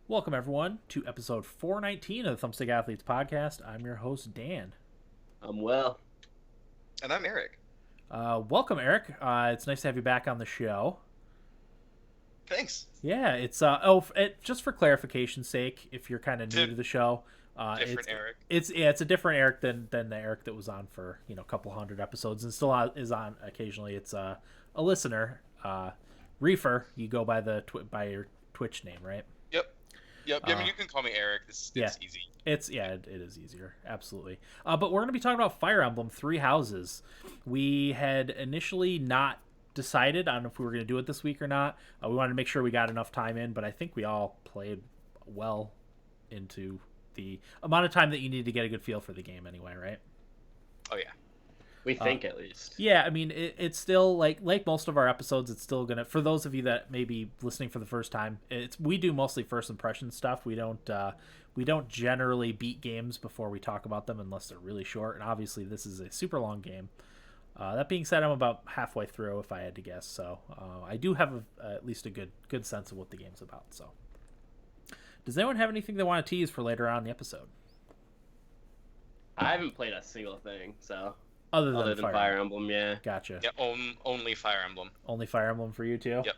Welcome, everyone, to episode 419 of the Thumbstick Athletes podcast. I'm your host, Dan. Well, And I'm Eric. Welcome, Eric. It's nice to have you back on the show. Thanks. Yeah, just for clarification's sake, if you're kind of new to the show, Different Eric. It's a different Eric than the Eric that was on for a couple hundred episodes and still is on occasionally. It's a listener, Reefer. You go by by your Twitch name, right? Yep. I mean, you can call me Eric. It's easy. It is easier, absolutely. But we're going to be talking about Fire Emblem Three Houses. We had initially not decided on if we were going to do it this week or not. We wanted to make sure we got enough time in, but I think we all played well into the amount of time that you need to get a good feel for the game anyway, right? Oh, yeah. we think at least. Yeah, I mean, it's still like most of our episodes. It's still gonna, for those of you that may be listening for the first time, we do mostly first impression stuff. We don't generally beat games before we talk about them unless they're really short. And obviously, this is a super long game. That being said, I'm about halfway through, if I had to guess. So I do have at least a good sense of what the game's about. So, does anyone have anything they want to tease for later on in the episode? I haven't played a single thing, so Other than Fire Emblem, yeah. Gotcha. Yeah, only Fire Emblem. Only Fire Emblem for you too? Yep.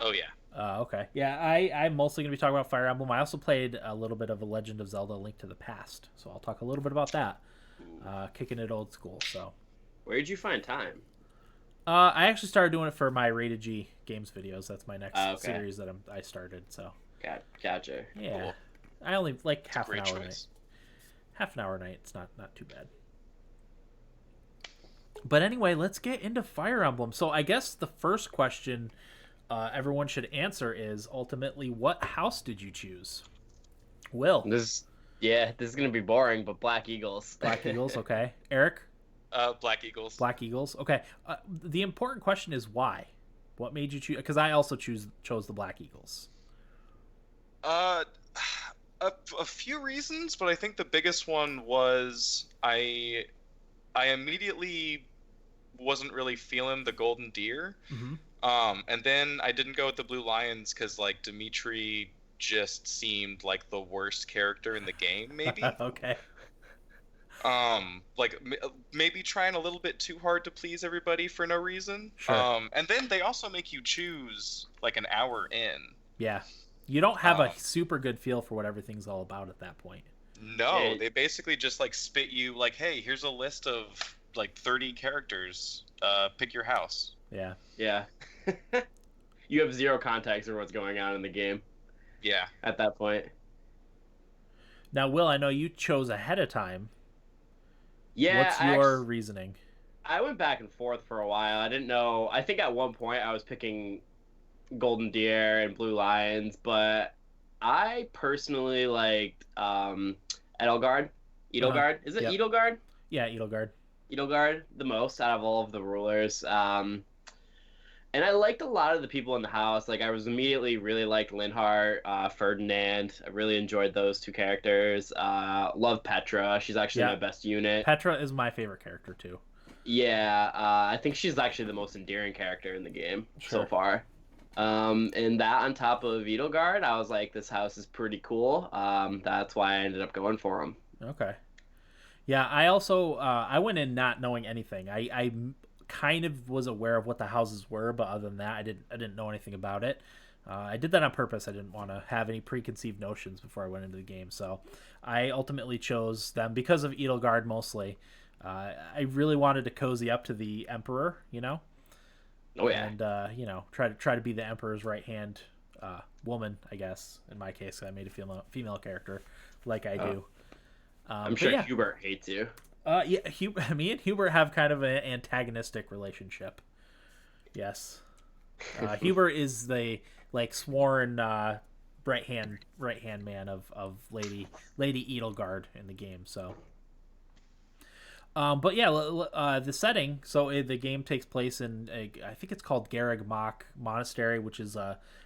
Oh, yeah. Okay. Yeah, I'm mostly going to be talking about Fire Emblem. I also played a little bit of A Legend of Zelda: Link to the Past, so I'll talk a little bit about that. Kicking it old school. So, Where did you find time? I actually started doing it for my Rated G Games videos. That's my next Okay. series that I started. So, Gotcha. yeah, Cool. I only like It's a half an great hour a night. choice. Half an hour a night. It's not too bad. But anyway, let's get into Fire Emblem. So I guess the first question everyone should answer is ultimately, what house did you choose? Will. This is gonna be boring, but Black Eagles. Black Eagles, okay. Eric? Black Eagles. Black Eagles, okay. The important question is why? What made you choose? Because I also chose the Black Eagles. Uh, a few reasons, but I think the biggest one was I immediately wasn't really feeling the Golden Deer. Mm-hmm. And then I didn't go with the Blue Lions because like Dimitri just seemed like the worst character in the game, maybe. Okay. Maybe trying a little bit too hard to please everybody for no reason. Sure. And then they also make you choose like an hour in. Yeah. You don't have a super good feel for what everything's all about at that point. No, they basically just like spit you like, hey, here's a list of like 30 characters. Pick your house. Yeah. Yeah. You have zero context for what's going on in the game Yeah. at that point. Now, Will, I know you chose ahead of time. Yeah. What's your reasoning? I went back and forth for a while. I didn't know. I think at one point I was picking Golden Deer and Blue Lions, but I personally liked Edelgard. Edelgard. Is it Yep. Edelgard? Yeah, Edelgard. Edelgard the most out of all of the rulers. And I liked a lot of the people in the house. Like, I was immediately really liked Linhardt, Ferdinand. I really enjoyed those two characters. Love Petra. She's actually my best unit. Petra is my favorite character, too. Yeah, I think she's actually the most endearing character in the game so far. And that on top of Edelgard, I was like, this house is pretty cool. That's why I ended up going for him. Okay. Yeah, I also I went in not knowing anything. I kind of was aware of what the houses were, but other than that, I didn't know anything about it. I did that on purpose. I didn't want to have any preconceived notions before I went into the game. So I ultimately chose them because of Edelgard mostly. I really wanted to cozy up to the Emperor, Oh yeah. And try to be the Emperor's right hand woman, I guess. In my case, I made a female character like I do. I'm sure Hubert hates you. Me and Hubert have kind of an antagonistic relationship. Yes. Hubert is the sworn right hand man of Lady Edelgard in the game. So, but yeah, the setting. So the game takes place in I think it's called Garreg Mach Monastery, which is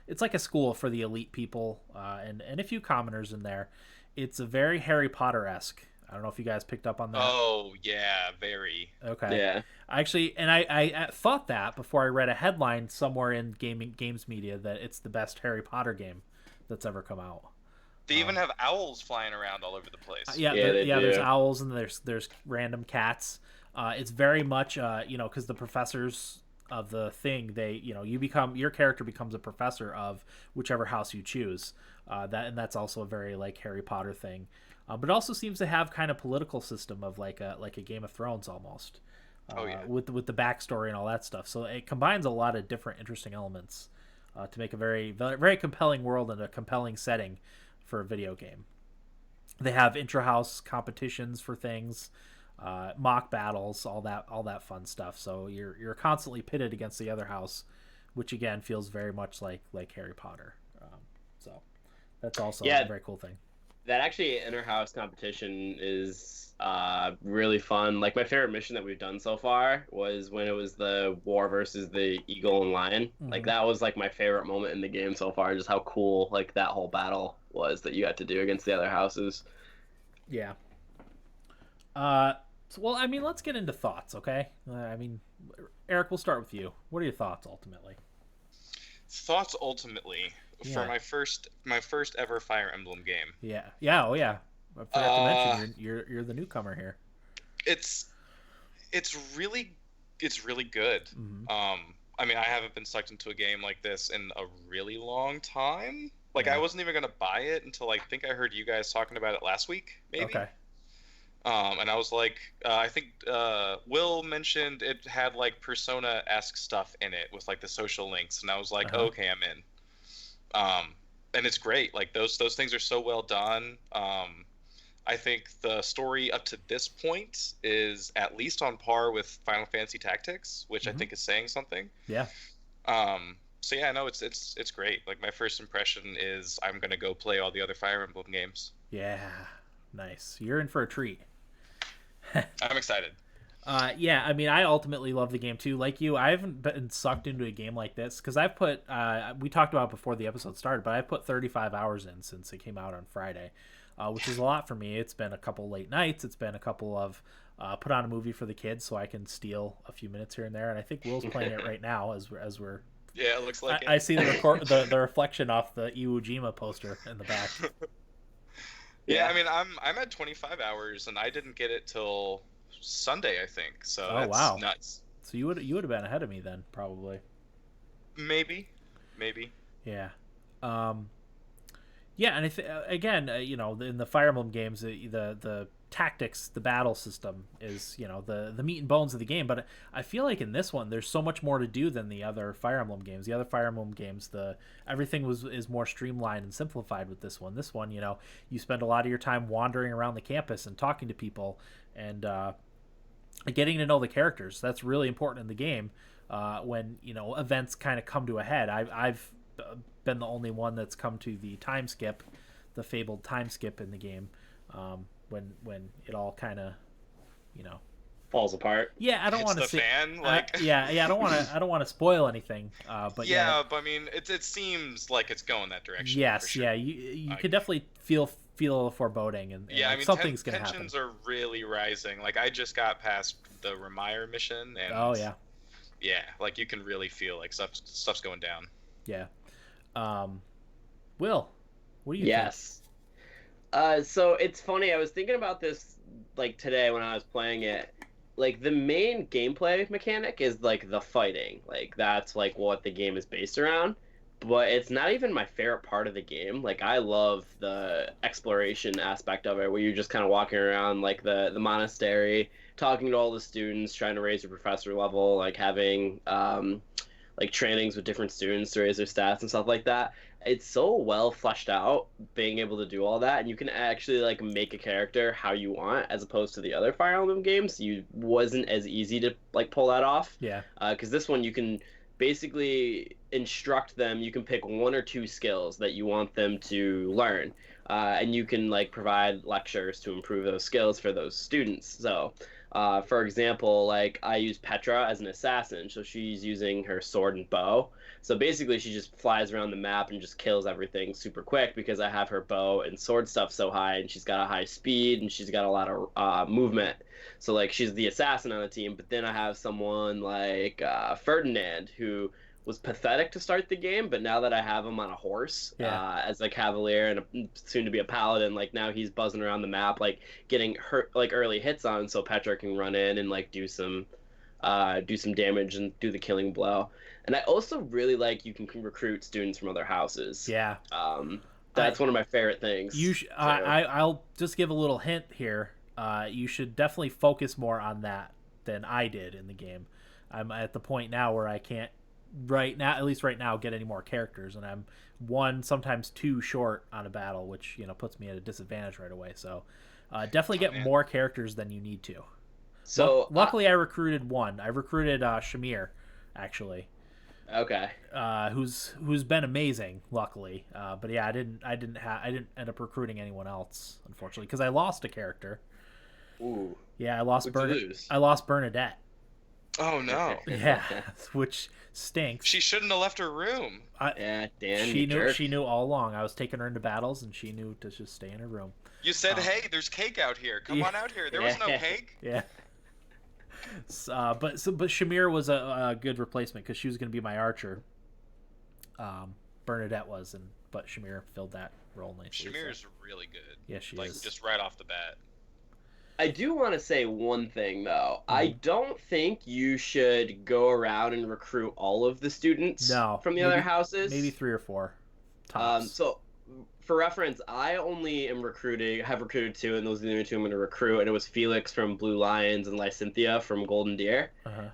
it's like a school for the elite people and a few commoners in there. It's a very Harry Potter-esque. I don't know if you guys picked up on that. Oh, yeah, very. Okay. Yeah. Actually, and I thought that before I read a headline somewhere in games media that it's the best Harry Potter game that's ever come out. They even have owls flying around all over the place. Yeah, Yeah, they there's do. owls and there's random cats. It's very much because the professors of the thing, they your character becomes a professor of whichever house you choose. That's also a very like Harry Potter thing, but it also seems to have kind of political system of like a Game of Thrones almost. Oh yeah. With the backstory and all that stuff. So it combines a lot of different interesting elements to make a very very compelling world and a compelling setting for a video game. They have intra-house competitions for things, mock battles, all that fun stuff. So you're constantly pitted against the other house, which again feels very much like Harry Potter. So that's also a very cool thing. That actually inter-house competition is really fun. Like my favorite mission that we've done so far was when it was the war versus the eagle and lion. Mm-hmm. Like that was like my favorite moment in the game so far, just how cool like that whole battle was that you had to do against the other houses. Yeah. Well, I mean, let's get into thoughts, okay? I mean, Eric, we'll start with you. What are your thoughts ultimately? Thoughts ultimately for my first ever Fire Emblem game. Yeah. Oh yeah. I forgot to mention you're the newcomer here. It's really good. Mm-hmm. I mean, I haven't been sucked into a game like this in a really long time. Like, I wasn't even gonna buy it until I think I heard you guys talking about it last week, maybe. Okay. And I was like, I think Will mentioned it had like Persona-esque stuff in it with like the social links, and I was like, okay, I'm in. And it's great. Like those things are so well done. I think the story up to this point is at least on par with Final Fantasy Tactics, which I think is saying something. Yeah. So yeah, no, it's great. Like my first impression is I'm gonna go play all the other Fire Emblem games. Yeah, nice. You're in for a treat. I'm excited. Yeah, I mean, I ultimately love the game too. Like you, I haven't been sucked into a game like this because I've put. We talked about it before the episode started, but I put 35 hours in since it came out on Friday, which is a lot for me. It's been a couple late nights. It's been a couple of put on a movie for the kids so I can steal a few minutes here and there. And I think Will's playing it right now as we're. Yeah, it looks like it. I see the reflection off the Iwo Jima poster in the back. Yeah, I mean, I'm at 25 hours, and I didn't get it till Sunday, I think. So that's nuts. So you would have been ahead of me then, probably. Maybe. Yeah. Yeah, and again, in the Fire Emblem games, the tactics, the battle system is the meat and bones of the game. But I feel like in this one, there's so much more to do than the other Fire Emblem games. The other Fire Emblem games, everything is more streamlined and simplified with this one. This one, you spend a lot of your time wandering around the campus and talking to people and getting to know the characters. That's really important in the game. When events kind of come to a head. I've been the only one that's come to the time skip, the fabled time skip in the game, when it all kind of, falls apart. Yeah, I don't want to say. I don't want to spoil anything. But but I mean, it seems like it's going that direction. Yes, sure. yeah, you could definitely feel a foreboding, and I mean, something's gonna happen. Tensions are really rising. Like I just got past the Remire mission, and yeah, like you can really feel like stuff's going down. Yeah. Will, what do you think? Yes. So it's funny, I was thinking about this like today when I was playing it. Like the main gameplay mechanic is like the fighting. Like that's like what the game is based around. But it's not even my favorite part of the game. Like I love the exploration aspect of it where you're just kind of walking around like the monastery, talking to all the students, trying to raise your professor level, like having like trainings with different students to raise their stats and stuff like that. It's so well fleshed out, being able to do all that, and you can actually like make a character how you want, as opposed to the other Fire Emblem games. You wasn't as easy to like pull that off. Yeah. Because this one you can basically instruct them. You can pick one or two skills that you want them to learn, and you can like provide lectures to improve those skills for those students. So. For example, like I use Petra as an assassin, so she's using her sword and bow. So basically she just flies around the map and just kills everything super quick because I have her bow and sword stuff so high, and she's got a high speed and she's got a lot of movement. So like she's the assassin on the team, but then I have someone like Ferdinand who was pathetic to start the game, but now that I have him on a horse, as a cavalier and soon to be a paladin, like now he's buzzing around the map, like getting hurt, like early hits on, so Petra can run in and like do some damage and do the killing blow. And I also really like you can recruit students from other houses. Yeah. That's one of my favorite things. I'll just give a little hint here. You should definitely focus more on that than I did in the game. I'm at the point now where I can't at least right now, get any more characters, and I'm one, sometimes two short on a battle, which puts me at a disadvantage right away. So definitely get more characters than you need to. So luckily, I recruited one. I recruited Shamir, actually. Okay. Who's been amazing, luckily. But yeah, I didn't end up recruiting anyone else, unfortunately, because I lost a character. Ooh. Yeah, I lost Bernadette. Oh no. Yeah, which stinks. She shouldn't have left her room. Dan. She knew all along. I was taking her into battles, and she knew to just stay in her room. You said, "Hey, there's cake out here. Come on out here." There was no cake. Yeah. But Shamir was a good replacement because she was going to be my archer. Bernadette was, but Shamir filled that role nicely. Shamir's really good. Yeah, she is. Just right off the bat. I do want to say one thing though. Mm-hmm. I don't think you should go around and recruit all of the students from the other houses. Maybe 3 or 4. Tops. So for reference, I only have recruited 2, and those are the only 2 I'm going to recruit, and it was Felix from Blue Lions and Lysynthia from Golden Deer.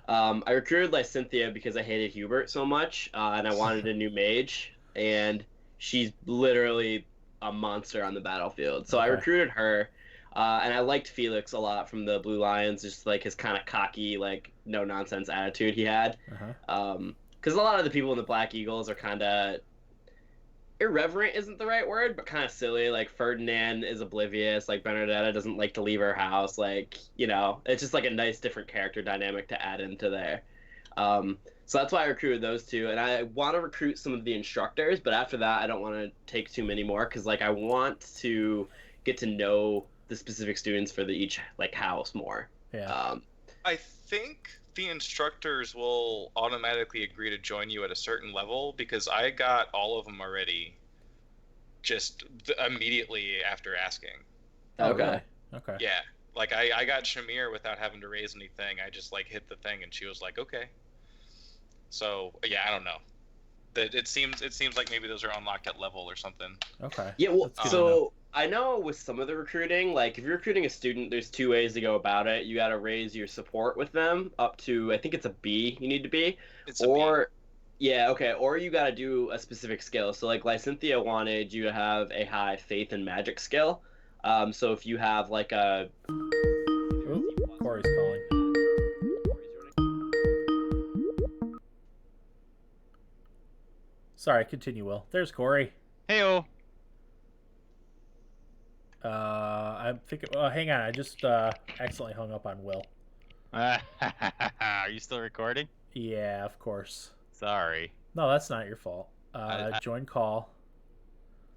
I recruited Lysynthia because I hated Hubert so much, and I wanted a new mage, and she's literally a monster on the battlefield. So I recruited her, and I liked Felix a lot from the Blue Lions, just like his kind of cocky, like no-nonsense attitude he had. Because a lot of the people in the Black Eagles are kind of irreverent isn't the right word, but kind of silly. Like Ferdinand is oblivious. Like Benedetta doesn't like to leave her house. Like, it's just like a nice different character dynamic to add into there. So that's why I recruited those 2. And I want to recruit some of the instructors, but after that, I don't want to take too many more because like I want to get to know the specific students for each like house more. Yeah. I think the instructors will automatically agree to join you at a certain level because I got all of them already just immediately after asking. Okay. Really? Okay. Yeah. Like I got Shamir without having to raise anything. I just like hit the thing and she was like, okay. So yeah, I don't know. It seems like maybe those are unlocked at level or something. Okay. Yeah, well, so I know with some of the recruiting, like if you're recruiting a student, there's 2 ways to go about it. You got to raise your support with them up to, I think it's a B you need to be. It's a B. Yeah, okay, or you got to do a specific skill. So like Lysynthia wanted you to have a high faith and magic skill. So if you have like a... Ooh, Corey's calling. Sorry, continue, Will. There's Corey. Heyo. I'm thinking. Hang on, I just accidentally hung up on Will. Are you still recording? Yeah, of course. Sorry. No, that's not your fault. Join call.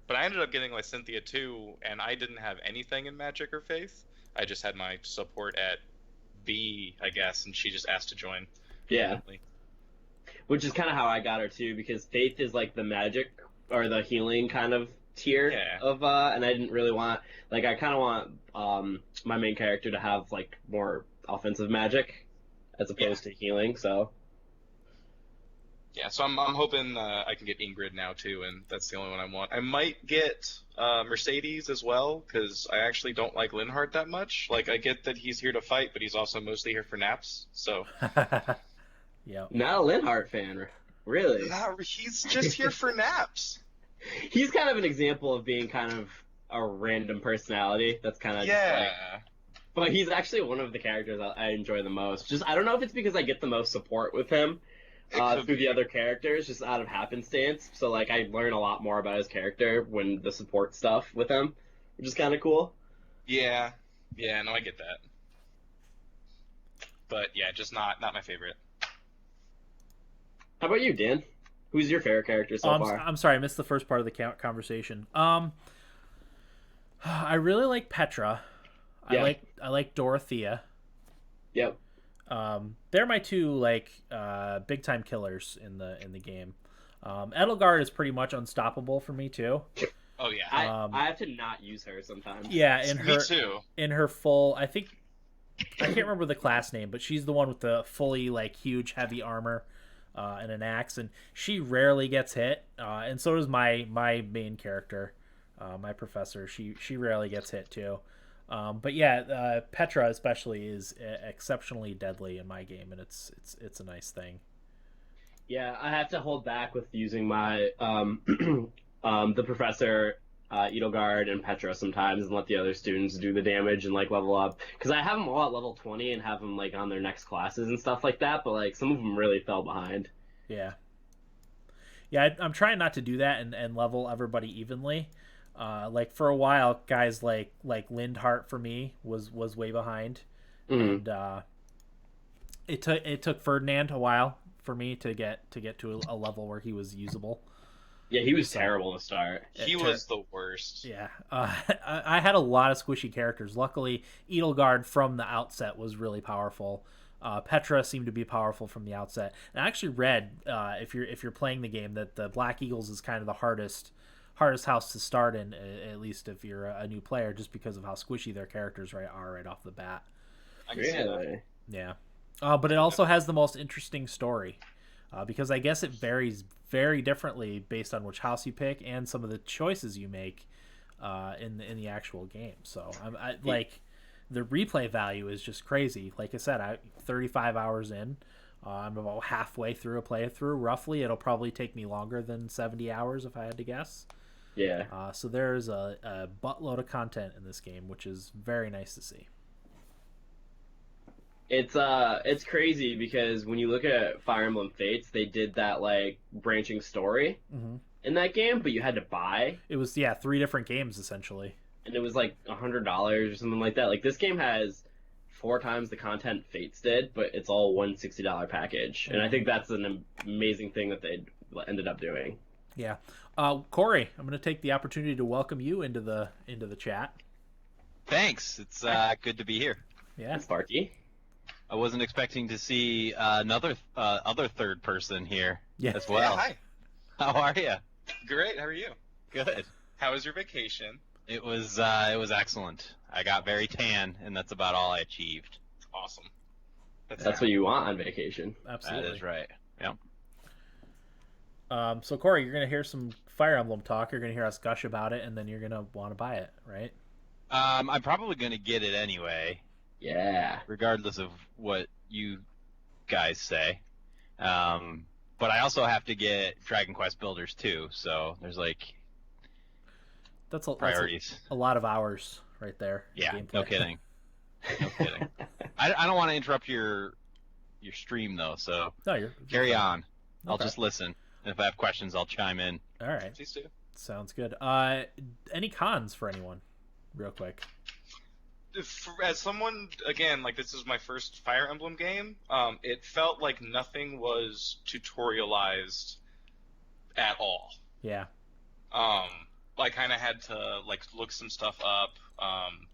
But I ended up getting Lysynthia too, and I didn't have anything in magic or faith. I just had my support at B, I guess, and she just asked to join. Yeah. Which is kind of how I got her too, because faith is like the magic or the healing kind of tier of, and I didn't really want, like, I kind of want my main character to have like more offensive magic as opposed to healing. So yeah, so I'm hoping I can get Ingrid now too, and that's the only one I want. I might get Mercedes as well, because I actually don't like Linhardt that much. Like, I get that he's here to fight, but he's also mostly here for naps. So yeah, not a Linhardt fan, really. No, he's just here for naps. He's kind of an example of being kind of a random personality. That's kind of but he's actually one of the characters I enjoy the most. Just I don't know if it's because I get the most support with him through the other characters, just out of happenstance. So like I learn a lot more about his character when the support stuff with him, which is kind of cool. Yeah, no, I get that. But yeah, just not my favorite. How about you, Dan? Who's your favorite character so far? I'm sorry, I missed the first part of the conversation. I really like Petra. Yeah. I like Dorothea. Yep. They're my two like big time killers in the game. Edelgard is pretty much unstoppable for me too. Oh yeah. I have to not use her sometimes. Yeah, Me too. in her full, I think I can't remember the class name, but she's the one with the fully like huge heavy armor and an axe, and she rarely gets hit. And so does my main character, my professor. She rarely gets hit too. But yeah, Petra especially is exceptionally deadly in my game, and it's a nice thing. Yeah, I have to hold back with using my the professor, Edelgard, and Petra sometimes, and let the other students do the damage and like level up. Because I have them all at level 20 and have them like on their next classes and stuff like that. But like some of them really fell behind. Yeah. Yeah, I'm trying not to do that and level everybody evenly. Like for a while, guys like Lindhart for me was way behind, and it took Ferdinand a while for me to get to a level where he was usable. Yeah, he was terrible to start. He was the worst. Yeah, I had a lot of squishy characters. Luckily, Edelgard from the outset was really powerful. Petra seemed to be powerful from the outset. And I actually read if you're playing the game that the Black Eagles is kind of the hardest house to start in, at least if you're a new player, just because of how squishy their characters are right off the bat. I can see that. Yeah, but it also has the most interesting story because I guess it varies very differently based on which house you pick and some of the choices you make in the actual game. So I like the replay value is just crazy. Like I said, 35 hours in. I'm about halfway through a playthrough, roughly. It'll probably take me longer than 70 hours if I had to guess. Yeah. So there's a buttload of content in this game, which is very nice to see. It's crazy because when you look at Fire Emblem Fates, they did that like branching story in that game, but you had to buy. It was 3 different games essentially, and it was like $100 or something like that. Like this game has 4 times the content Fates did, but it's all one $60 package, and I think that's an amazing thing that they ended up doing. Yeah, Corey, I'm going to take the opportunity to welcome you into the chat. Thanks. It's good to be here. Yeah, Sparky. I wasn't expecting to see another other third person here as well. Yeah, hi. How are you? Great. How are you? Good. How was your vacation? It was excellent. I got very tan, and that's about all I achieved. Awesome. That's what you want on vacation. Absolutely. That is right. Yeah. So Corey, you're gonna hear some Fire Emblem talk. You're gonna hear us gush about it, and then you're gonna want to buy it, right? I'm probably gonna get it anyway. Yeah. Regardless of what you guys say. But I also have to get Dragon Quest Builders too, so there's like that's priorities. A lot of hours right there. Yeah, no kidding. No kidding. I don't want to interrupt your stream though, so no, carry on. I'll Okay. just listen. And if I have questions, I'll chime in. All right. Please do. Sounds good. Any cons for anyone, real quick? As someone, again, like this is my first Fire Emblem game, it felt like nothing was tutorialized at all. Yeah. I kind of had to like look some stuff up,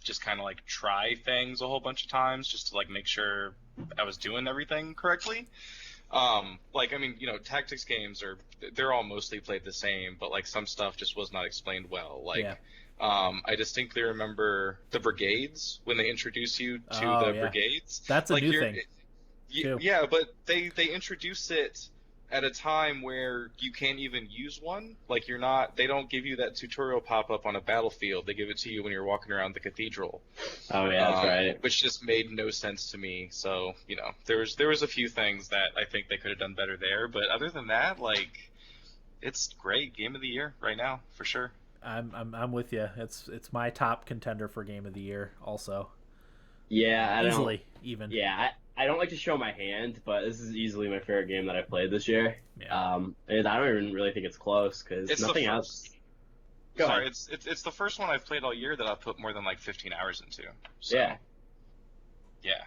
just kind of like try things a whole bunch of times just to like make sure I was doing everything correctly. Tactics games they're all mostly played the same, but like some stuff just was not explained well. I distinctly remember the brigades when they introduce you to the brigades. That's a new thing. Yeah, but they introduce it at a time where you can't even use one. Like they don't give you that tutorial pop up on a battlefield. They give it to you when you're walking around the cathedral. Oh yeah, that's right. Which just made no sense to me. So there was a few things that I think they could have done better there. But other than that, like it's great. Game of the year right now for sure. I'm with you. It's my top contender for Game of the Year also. Yeah, easily even. Yeah, I don't like to show my hand, but this is easily my favorite game that I've played this year. Yeah. And I don't even really think it's close because nothing else. It's the first one I've played all year that I've put more than like 15 hours into. So, yeah. Yeah.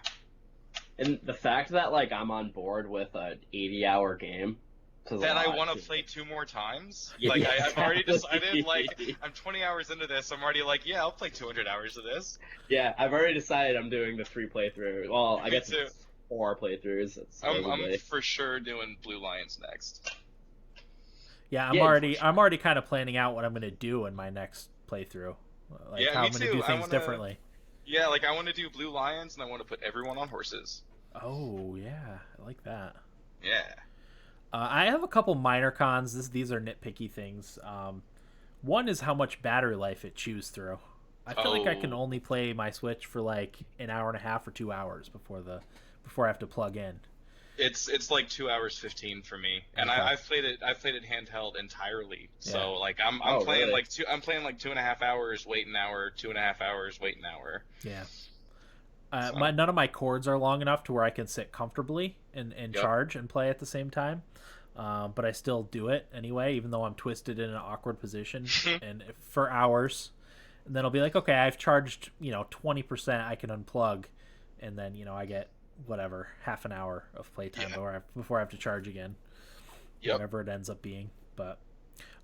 And the fact that like I'm on board with an 80-hour game. That I want to play 2 more times. Like I've already decided. Like I'm 20 hours into this. I'm already like, yeah, I'll play 200 hours of this. Yeah, I've already decided I'm doing the 3 playthrough. Well, I guess 4 playthroughs. I'm for sure doing Blue Lions next. Yeah, Yeah, I'm already kind of planning out what I'm gonna do in my next playthrough. Like Yeah, how me I'm gonna too. do things differently. Yeah, like I want to do Blue Lions, and I want to put everyone on horses. Oh yeah, I like that. Yeah. I have a couple minor cons. These are nitpicky things. One is how much battery life it chews through. I feel like I can only play my Switch for like an hour and a half or 2 hours before I have to plug in. It's like 2 hours 15 for me, and Okay. I've played it handheld entirely. So Yeah. like I'm playing really? like 2.5 hours, wait an hour, 2.5 hours, wait an hour. Yeah. So. None of my cords are long enough to where I can sit comfortably and Yep. charge and play at the same time. But I still do it anyway, even though I'm twisted in an awkward position and for hours. And then I'll be like, okay, I've charged 20%. I can unplug, and then I get whatever half an hour of playtime before I have to charge again. Yep. Whatever it ends up being. But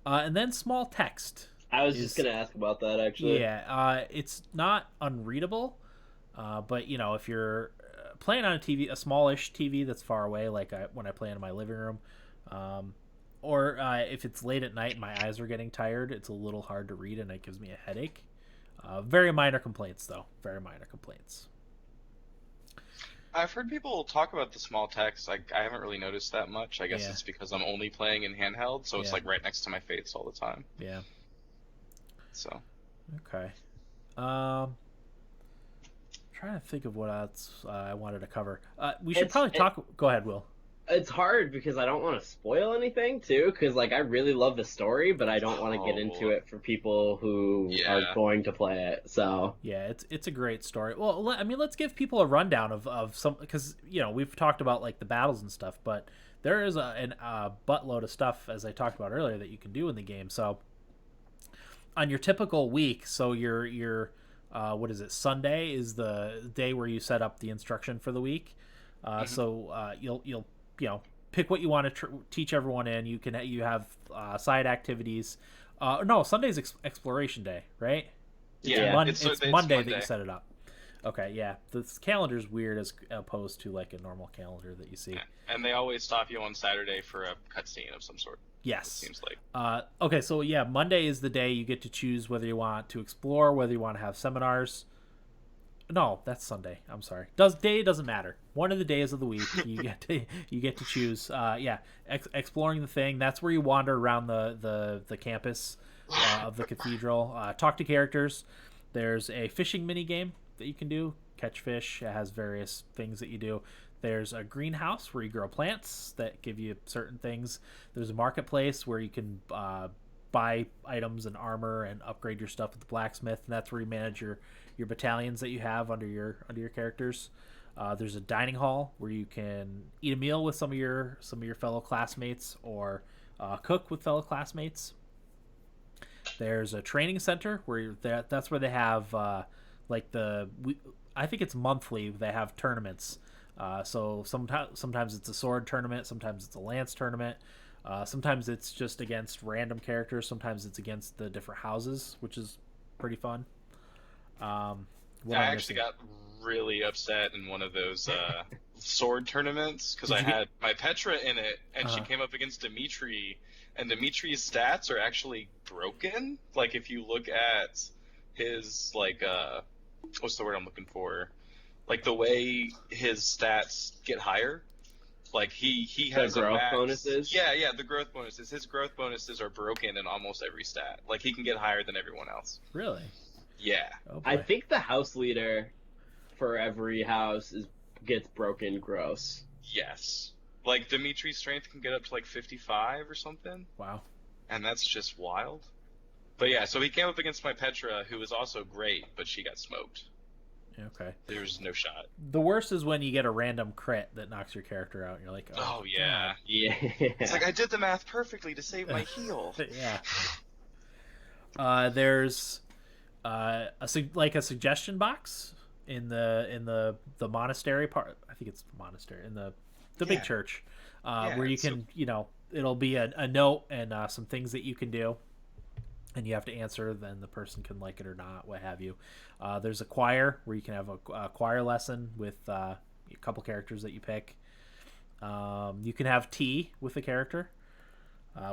and then small text. I was just gonna ask about that actually. Yeah, it's not unreadable, but if you're playing on a smallish TV that's far away, like when I play in my living room, or if it's late at night and my eyes are getting tired, it's a little hard to read and it gives me a headache. Very minor complaints, though. Very minor complaints. I've heard people talk about the small text. I haven't really noticed that much. I guess Yeah. it's because I'm only playing in handheld, so it's Yeah. like right next to my face all the time. Yeah. So. Okay. Trying to think of what else I wanted to cover. We should probably talk. Go ahead, Will. It's hard because I don't want to spoil anything too, because like I really love the story, but I don't want to get into it for people who are going to play it. So yeah, it's a great story. Well, let's give people a rundown of some, because we've talked about like the battles and stuff, but there is a buttload of stuff, as I talked about earlier, that you can do in the game. So on your typical week, so your what is it? Sunday is the day where you set up the instruction for the week. So you'll pick what you want to teach everyone in. You have side activities. No, Sunday's exploration day, right? Yeah, it's Monday that you set it up. Okay, yeah. The calendar's weird as opposed to like a normal calendar that you see. And they always stop you on Saturday for a cutscene of some sort. Yes. It seems like. Okay, so yeah, Monday is the day you get to choose whether you want to explore, whether you want to have seminars. No, that's Sunday. I'm sorry. Day doesn't matter. One of the days of the week you get to choose. Exploring the thing. That's where you wander around the campus of the cathedral. Talk to characters. There's a fishing mini game that you can do. Catch fish. It has various things that you do. There's a greenhouse where you grow plants that give you certain things. There's a marketplace where you can buy items and armor and upgrade your stuff with the blacksmith, and that's where you manage your battalions that you have under your characters. There's a dining hall where you can eat a meal with some of your fellow classmates, or cook with fellow classmates. There's a training center where that's where they have I think it's monthly. They have tournaments. So sometimes it's a sword tournament, sometimes it's a lance tournament. Sometimes it's just against random characters. Sometimes it's against the different houses, which is pretty fun. I actually got really upset in one of those sword tournaments because I had my Petra in it, and she came up against Dimitri, and Dimitri's stats are actually broken. Like if you look at his what's the word I'm looking for? Like the way his stats get higher. Like he has the growth bonuses. Yeah, the growth bonuses. His growth bonuses are broken in almost every stat. Like he can get higher than everyone else. Really? Yeah. Oh, I think the house leader for every house gets broken gross. Yes. Like Dimitri's strength can get up to like 55 or something. Wow. And that's just wild. But yeah, so he came up against my Petra, who was also great, but she got smoked. Okay. There's no shot. The worst is when you get a random crit that knocks your character out, and you're like, oh yeah. Yeah. It's like I did the math perfectly to save my heal. Yeah. There's a suggestion box in the monastery part. I think it's the monastery in the big church, where you can it'll be a note and some things that you can do, and you have to answer. Then the person can like it or not, what have you. There's a choir where you can have a choir lesson with a couple characters that you pick. You can have tea with a character,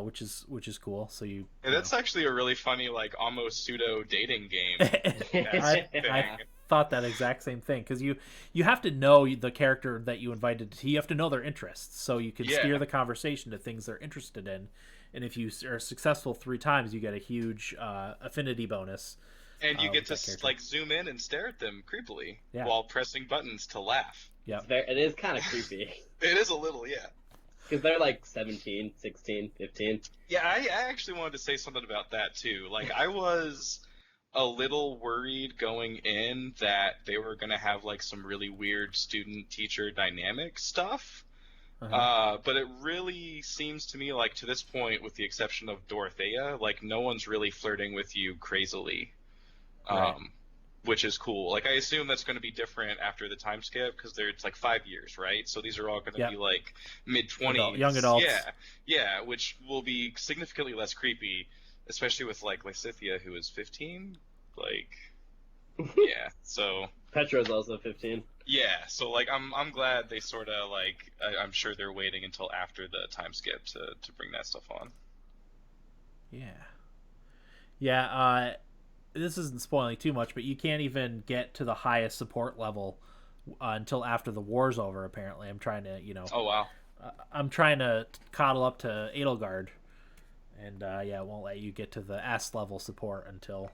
which is cool. So that's actually a really funny, like, almost pseudo dating game. I thought that exact same thing, because you have to know the character that you invited to tea. You have to know their interests, so you can steer the conversation to things they're interested in. And if you are successful 3 times, you get a huge affinity bonus. And you get to like zoom in and stare at them creepily while pressing buttons to laugh. Yeah, it is kind of creepy. It is a little, yeah. Because they're like 17, 16, 15. Yeah, I actually wanted to say something about that too. Like, I was a little worried going in that they were going to have like some really weird student-teacher dynamic stuff. But it really seems to me like, to this point, with the exception of Dorothea, like, no one's really flirting with you crazily, which is cool. Like, I assume that's going to be different after the time skip, because it's like 5 years, right? So these are all going to be like mid-20s, young adults. Yeah, which will be significantly less creepy, especially with like Lysithea, who is 15. Like, yeah, so Petra's also 15. yeah, so like I'm glad they sort of like I'm sure they're waiting until after the time skip to bring that stuff on. Yeah. This isn't spoiling too much, but you can't even get to the highest support level until after the war's over. Apparently, I'm trying to Oh wow. I'm trying to coddle up to Edelgard, and it won't let you get to the S level support until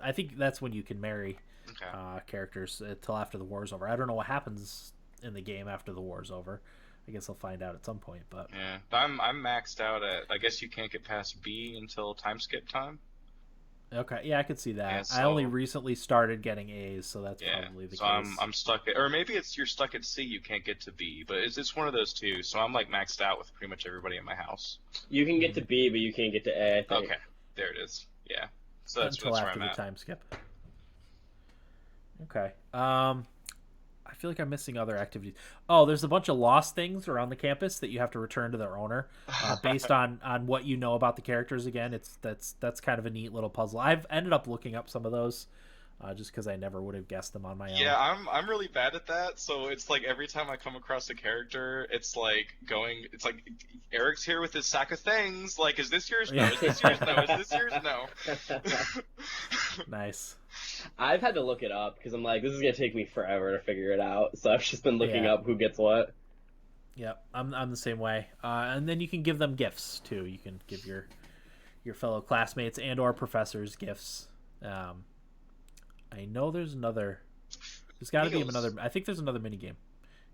I think that's when you can marry. Characters until after the war's over. I don't know what happens in the game after the war's over. I guess I'll find out at some point. But yeah, I'm maxed out at. I guess you can't get past B until time skip time. Okay, yeah, I could see that. Yeah, so... I only recently started getting A's, so that's probably the case. I'm stuck at, or maybe you're stuck at C. You can't get to B, but it's one of those two. So I'm like maxed out with pretty much everybody in my house. You can get to B, but you can't get to A. I think. Okay, there it is. Yeah, so that's until where after I'm the at. time skip. Okay. I feel like I'm missing other activities. Oh, there's a bunch of lost things around the campus that you have to return to their owner, based on what you know about the characters. Again, that's kind of a neat little puzzle. I've ended up looking up some of those, just because I never would have guessed them on my own. Yeah, I'm really bad at that. So it's like every time I come across a character, it's like Eric's here with his sack of things. Like, is this yours? No. Is this yours? No. Is this yours? No. Nice. I've had to look it up because I'm like, this is gonna take me forever to figure it out. So I've just been looking up who gets what. Yep, I'm the same way. And then you can give them gifts too. You can give your fellow classmates and or professors gifts. I know there's another. There's got to be another. I think there's another mini game.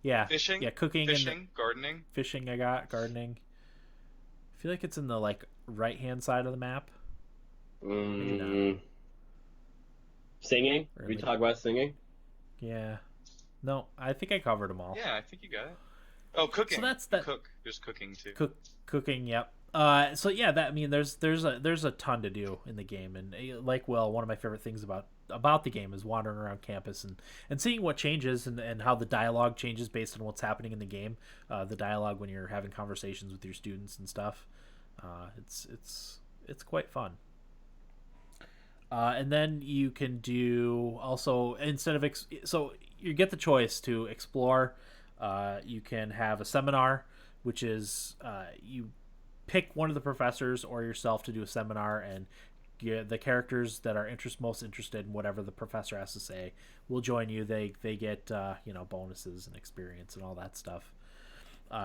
Yeah. Fishing. Yeah, cooking. Fishing. Gardening. Fishing. I got gardening. I feel like it's in the like right hand side of the map. Maybe not. Singing? We talk about singing? Yeah. No, I think I covered them all. Yeah, I think you got it. Oh, cooking. So that's that. Cook. There's cooking too. Cooking. Yep. So yeah, that I mean, there's a ton to do in the game, and like one of my favorite things about the game is wandering around campus and seeing what changes and how the dialogue changes based on what's happening in the game. The dialogue when you're having conversations with your students and stuff. It's quite fun. And then you can do also, instead of so you get the choice to explore. You can have a seminar, which is you pick one of the professors or yourself to do a seminar, and the characters that are most interested in whatever the professor has to say will join you. They get bonuses and experience and all that stuff.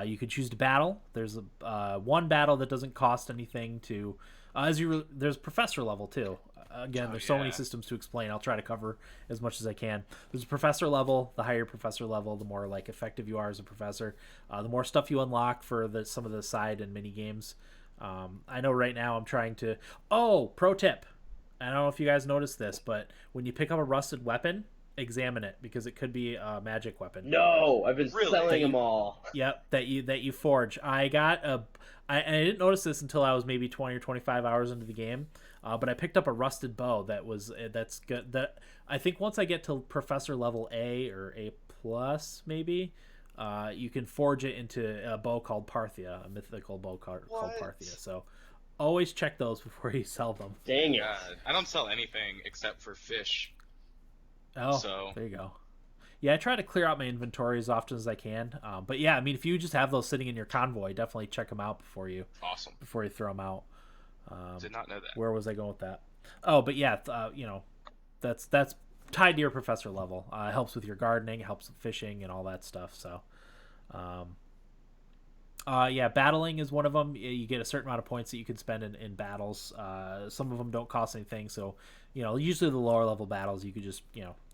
You can choose to battle. There's one battle that doesn't cost anything to. There's professor level too. Again, there's so many systems to explain. I'll try to cover as much as I can. There's a professor level. The higher professor level, the more like effective you are as a professor. The more stuff you unlock for some of the side and mini games. I know right now I'm trying to. Oh, pro tip! I don't know if you guys noticed this, but when you pick up a rusted weapon, examine it because it could be a magic weapon. No, I've been selling them all. Yep, that you forge. I didn't notice this until I was maybe 20 or 25 hours into the game, but I picked up a rusted bow that's good. That I think once I get to professor level A or A plus maybe, you can forge it into a bow called Parthia, a mythical bow called Parthia. So always check those before you sell them. Dang it! God, I don't sell anything except for fish. Oh, so there you go. Yeah, I try to clear out my inventory as often as I can. But yeah, I mean, if you just have those sitting in your convoy, definitely check them out Awesome. before you throw them out. Did not know that. Where was I going with that? Oh, but yeah, that's tied to your professor level. It helps with your gardening, it helps with fishing and all that stuff. So, yeah, battling is one of them. You get a certain amount of points that you can spend in battles. Some of them don't cost anything, so usually the lower level battles you could just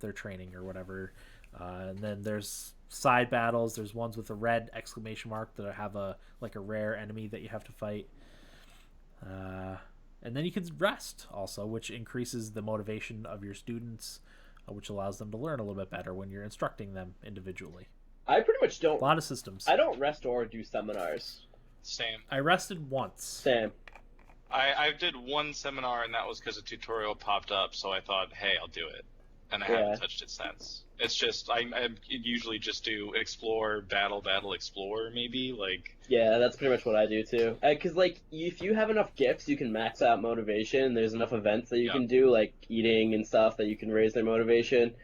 they're training or whatever. And then there's side battles. There's ones with a red exclamation mark that have a rare enemy that you have to fight. And then you can rest also, which increases the motivation of your students, which allows them to learn a little bit better when you're instructing them individually. I pretty much don't. A lot of systems. I don't rest or do seminars. Same. I rested once. Same. I did one seminar, and that was because a tutorial popped up, so I thought, hey, I'll do it. And I haven't touched it since. It's just, I usually just do explore, battle, explore, maybe, like... Yeah, that's pretty much what I do, too. Because, if you have enough gifts, you can max out motivation. There's enough events that you can do, like eating and stuff, that you can raise their motivation.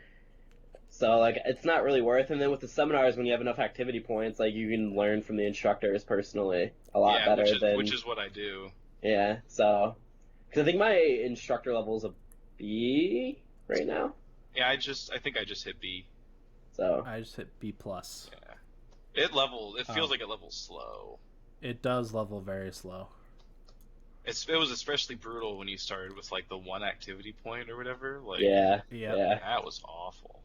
So, it's not really worth it. And then with the seminars, when you have enough activity points, you can learn from the instructors personally a lot better which is what I do. Yeah, so... Because I think my instructor level is a B right now. Yeah, I think I just hit B. So I just hit B+. Yeah. It feels like it levels slow. It does level very slow. It was especially brutal when you started with, the one activity point or whatever. Yeah. That was awful.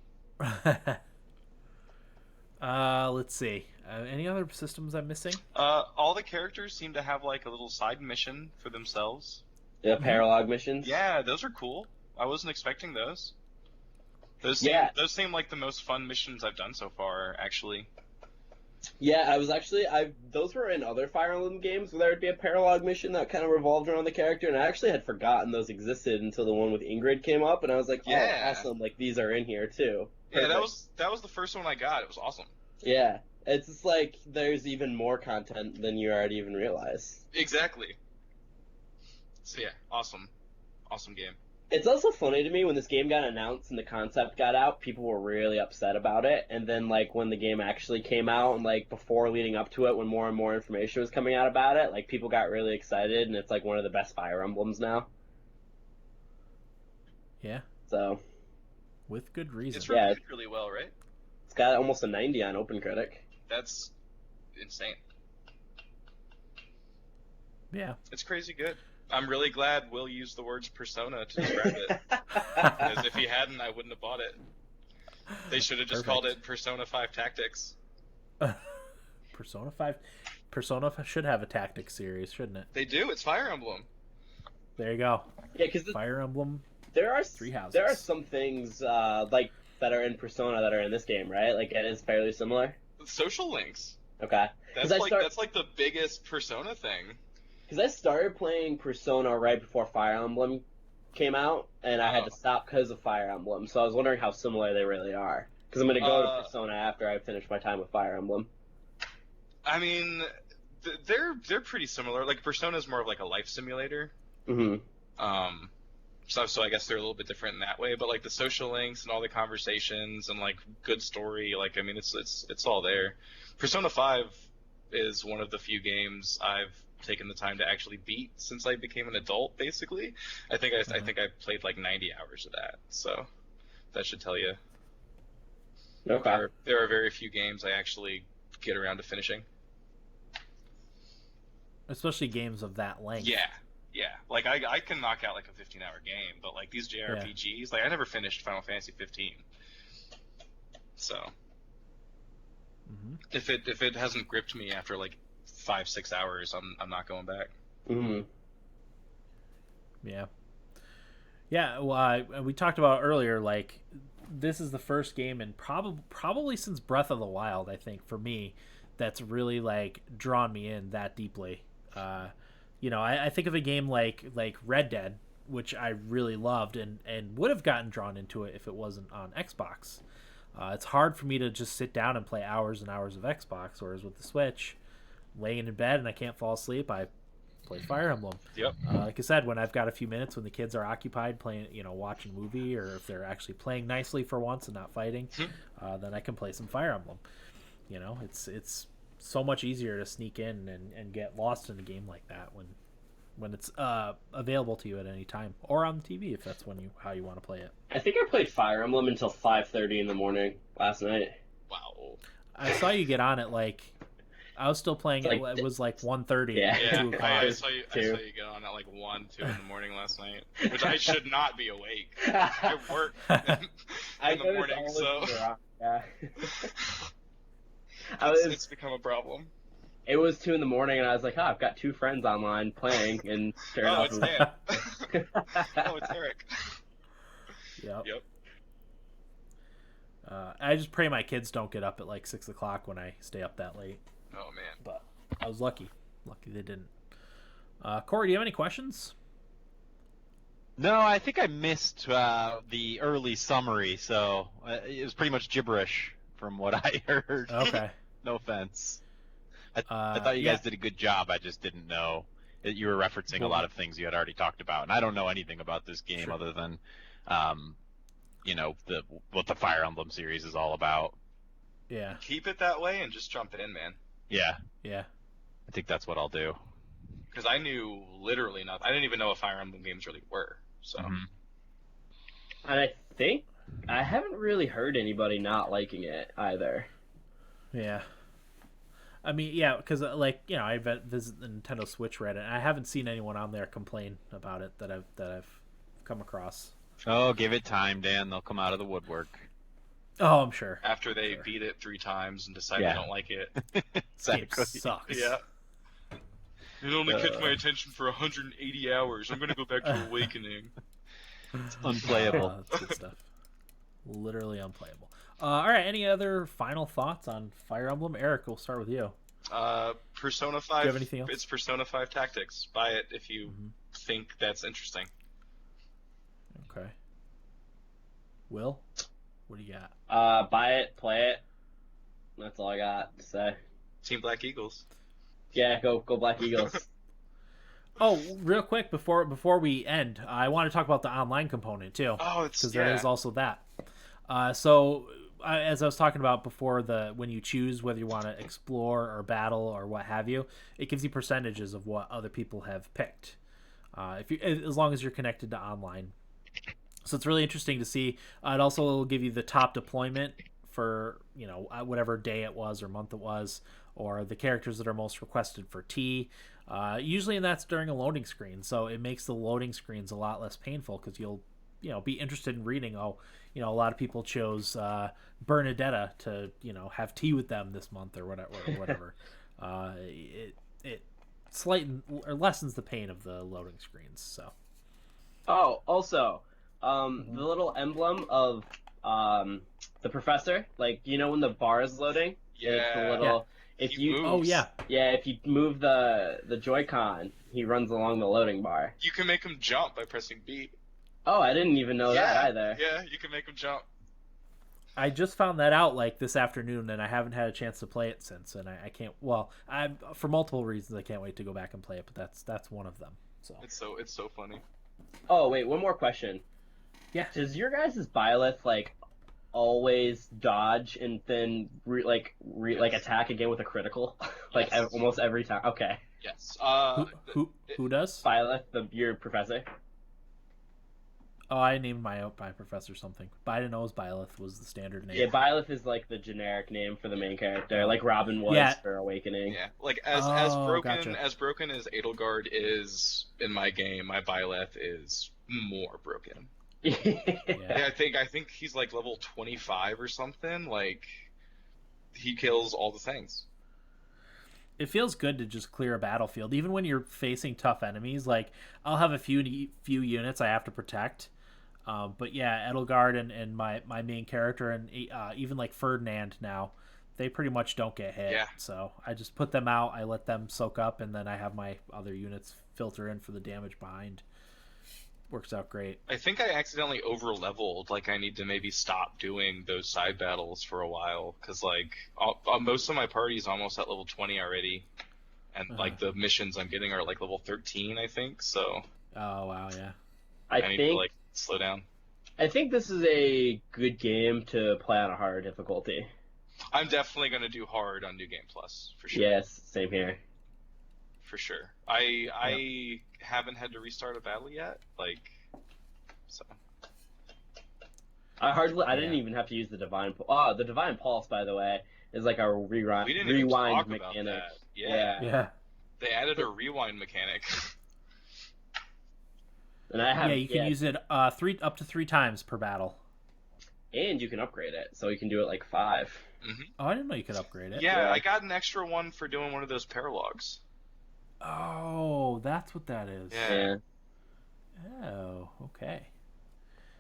Let's see. Any other systems I'm missing? All the characters seem to have, a little side mission for themselves. Yeah, paralog missions. Yeah, those are cool. I wasn't expecting those. Those seem like the most fun missions I've done so far, actually. Yeah, those were in other Fire Emblem games where there would be a paralog mission that kind of revolved around the character, and I actually had forgotten those existed until the one with Ingrid came up, and I was like, oh, awesome, these are in here too. Perfect. Yeah, that was the first one I got. It was awesome. Yeah, it's just there's even more content than you already even realize. Exactly. So yeah, awesome game. It's also funny to me when this game got announced and the concept got out, people were really upset about it. And then, when the game actually came out and, before leading up to it, when more and more information was coming out about it, people got really excited, and it's, one of the best Fire Emblems now. Yeah. So. With good reason. It's reviewed really well, right? It's got almost a 90 on OpenCritic. That's insane. Yeah. It's crazy good. I'm really glad Will used the words persona to describe it. Because if he hadn't, I wouldn't have bought it. They should have just called it Persona 5 Tactics. Persona 5? Persona should have a tactics series, shouldn't it? They do. It's Fire Emblem. There you go. Yeah, because Fire Emblem. There are 3 houses. There are some things that are in Persona that are in this game, right? It is fairly similar. Social links. Okay. That's the biggest Persona thing. Because I started playing Persona right before Fire Emblem came out, and I had to stop because of Fire Emblem. So I was wondering how similar they really are. Because I'm going to go to Persona after I finish my time with Fire Emblem. I mean, they're pretty similar. Persona's more of a life simulator. Mm-hmm. So I guess they're a little bit different in that way. But the social links and all the conversations and good story, it's all there. Persona 5 is one of the few games I've taken the time to actually beat since I became an adult, basically. I think I played 90 hours of that, so that should tell you. Okay. There are very few games I actually get around to finishing. Especially games of that length. Yeah. I can knock out a 15-hour game, but these JRPGs, I never finished Final Fantasy 15. So if it hasn't gripped me after 5-6 hours, I'm not going back. Mm-hmm. Yeah. Well, we talked about earlier. This is the first game, and probably since Breath of the Wild, I think for me, that's really drawn me in that deeply. I think of a game like Red Dead, which I really loved and would have gotten drawn into it if it wasn't on Xbox. It's hard for me to just sit down and play hours and hours of Xbox, whereas with the Switch, laying in bed and I can't fall asleep, I play Fire Emblem. Yep. Like I said, when I've got a few minutes, when the kids are occupied playing, watching a movie, or if they're actually playing nicely for once and not fighting, then I can play some Fire Emblem. It's so much easier to sneak in and get lost in a game like that when it's available to you at any time, or on the TV if that's how you want to play it. I think I played Fire Emblem until 5:30 in the morning last night. Wow. I saw you get on it I was still playing it. Like, It was like 1:30. Yeah. 2 o'clock. I saw you get on at like 1, 2 in the morning last night, which I should not be awake. I work in the morning, so Yeah. it's become a problem. It was 2 in the morning, and I was like, I've got 2 friends online playing, and sure enough, It's Dan. Oh, it's Eric. Yep. Yep. I just pray my kids don't get up at like 6 o'clock when I stay up that late. Oh man. But I was lucky. Lucky they didn't. Corey, do you have any questions? No, I think I missed the early summary, so it was pretty much gibberish from what I heard. Okay. No offense. I thought you guys did a good job. I just didn't know that you were referencing a lot of things you had already talked about, and I don't know anything about this game other than, what the Fire Emblem series is all about. Yeah. Keep it that way and just jump in, man. Yeah. Yeah. I think that's what I'll do. Because I knew literally nothing. I didn't even know what Fire Emblem games really were. So. Mhm. and I think I haven't really heard anybody not liking it either. Yeah. I mean, yeah, because I visit the Nintendo Switch Reddit, and I haven't seen anyone on there complain about it that I've come across. Oh, give it time, Dan. They'll come out of the woodwork. Oh, I'm sure. After they beat it 3 times and decide Yeah. they don't like it. This game sucks. Yeah. It only kept my attention for 180 hours. I'm gonna go back to Awakening. It's unplayable. That's good stuff. Literally unplayable. All right. Any other final thoughts on Fire Emblem? Eric, we'll start with you. Persona 5. Do you have anything else? It's Persona 5 Tactics. Buy it if you think that's interesting. Okay. Will, what do you got? Buy it, play it. That's all I got to say. Team Black Eagles. Yeah, go Black Eagles. Oh, real quick before we end, I want to talk about the online component too. Oh, it's because there is also that. So as I was talking about before, when you choose whether you want to explore or battle or what have you, it gives you percentages of what other people have picked. As long as you're connected to online. So it's really interesting to see. It also will give you the top deployment for whatever day it was or month it was, or the characters that are most requested for T. Usually, and that's during a loading screen, so it makes the loading screens a lot less painful because you'll be interested in reading. A lot of people chose Bernadetta to have tea with them this month or whatever. It lessens the pain of the loading screens. So. Oh, also, the little emblem of the professor, when the bar is loading, it's the little. If you moves. if you move the Joy-Con, he runs along the loading bar. You can make him jump by pressing B. Oh, I didn't even know that either. Yeah, you can make him jump. I just found that out this afternoon, and I haven't had a chance to play it since. And I can't. Well, for multiple reasons, I can't wait to go back and play it. But that's one of them. So It's so funny. Oh wait, one more question. Yeah. Does your guys' Byleth always dodge and then attack again with a critical Yes. almost every time? Okay. Yes. Who does? Byleth, your professor. Oh, I named my professor something, but I didn't know Byleth was the standard name. Yeah, Byleth is the generic name for the main character, like Robin was for Awakening. Yeah, as broken gotcha. as broken as Edelgard is in my game, my Byleth is more broken. Yeah. I think he's level 25 or something. He kills all the things. It feels good to just clear a battlefield, even when you're facing tough enemies. I'll have a few units I have to protect, but yeah, Edelgard and my main character and even Ferdinand now, they pretty much don't get hit. Yeah. So I just put them out, I let them soak up, and then I have my other units filter in for the damage behind. Works out great. I think I accidentally over-leveled. I need to maybe stop doing those side battles for a while, because most of my party's almost at level 20 already. and like the missions I'm getting are like level 13, I think. So Oh wow, yeah. I need to like slow down. I think this is a good game to play on a harder difficulty. I'm definitely gonna do hard on New Game Plus for sure. Yes, same here. For sure. I haven't had to restart a battle yet, like, so. I didn't even have to use the Divine. The Divine Pulse, by the way, is like a rewind We didn't even talk mechanic. about that. Yeah. They added a rewind mechanic. And I have. Yeah, you can use it up to 3 times per battle. And you can upgrade it, so you can do it like 5. Oh, I didn't know you could upgrade it. Yeah, I got an extra one for doing one of those paralogs. Oh, that's what that is. Yeah. Oh, okay.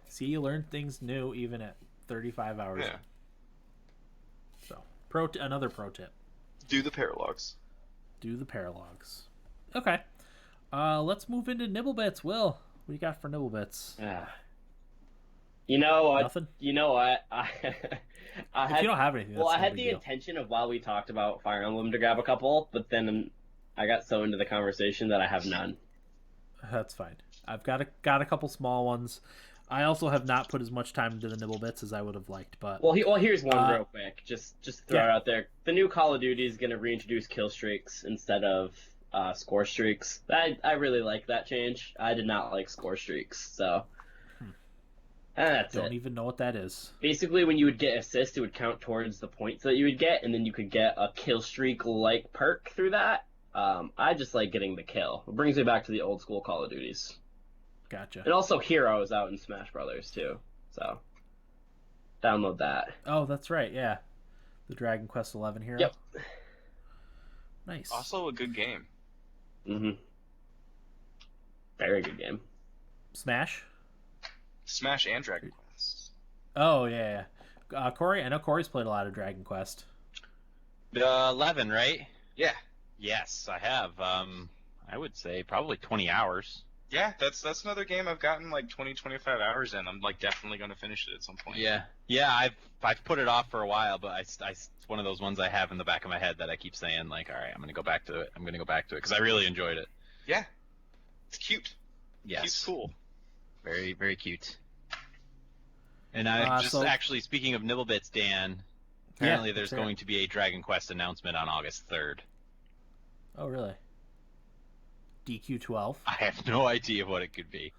See, you learn things new even at 35 hours. Yeah. So, another pro tip. Do the paralogs. Do the paralogs. Okay. Let's move into Nibblebits. Will, what do you got for Nibblebits? You know what? Nothing? You know what? If you don't have anything, that's I no had big the deal. intention of while we talked about Fire Emblem to grab a couple, but then I got so into the conversation that I have none. That's fine. I've got a couple small ones. I also have not put as much time into the Nibblebits as I would have liked, but Well, here's one real quick. Just throw it yeah. out there. The new Call of Duty is going to reintroduce kill streaks instead of score streaks. I really like that change. I did not like score streaks, so that's don't it. even know what that is. Basically, when you would get assist, it would count towards the points that you would get, and then you could get a kill streak like perk through that. I just like getting the kill. It brings me back to the old school Call of Duties. Gotcha. And also Hero is out in Smash Brothers too, so download that. Oh, that's right. Yeah, the Dragon Quest XI hero. Yep. Nice. Also a good game. Very good game. Smash. Smash and Dragon Quest. Oh yeah. Corey, I know Corey's played a lot of Dragon Quest. 11, right? Yeah. Yes, I have. I would say probably 20 hours. Yeah, that's another game I've gotten like 20-25 hours in. I'm like definitely going to finish it at some point. Yeah, I've put it off for a while, but it's one of those ones I have in the back of my head that I keep saying like, all right, I'm gonna go back to it. Because I really enjoyed it. Yeah, it's cute. Yes, It's cool. Very very cute. And I actually speaking of Nibblebits, Dan, apparently there's going to be a Dragon Quest announcement on August 3rd. Oh really? DQ12. I have no idea what it could be.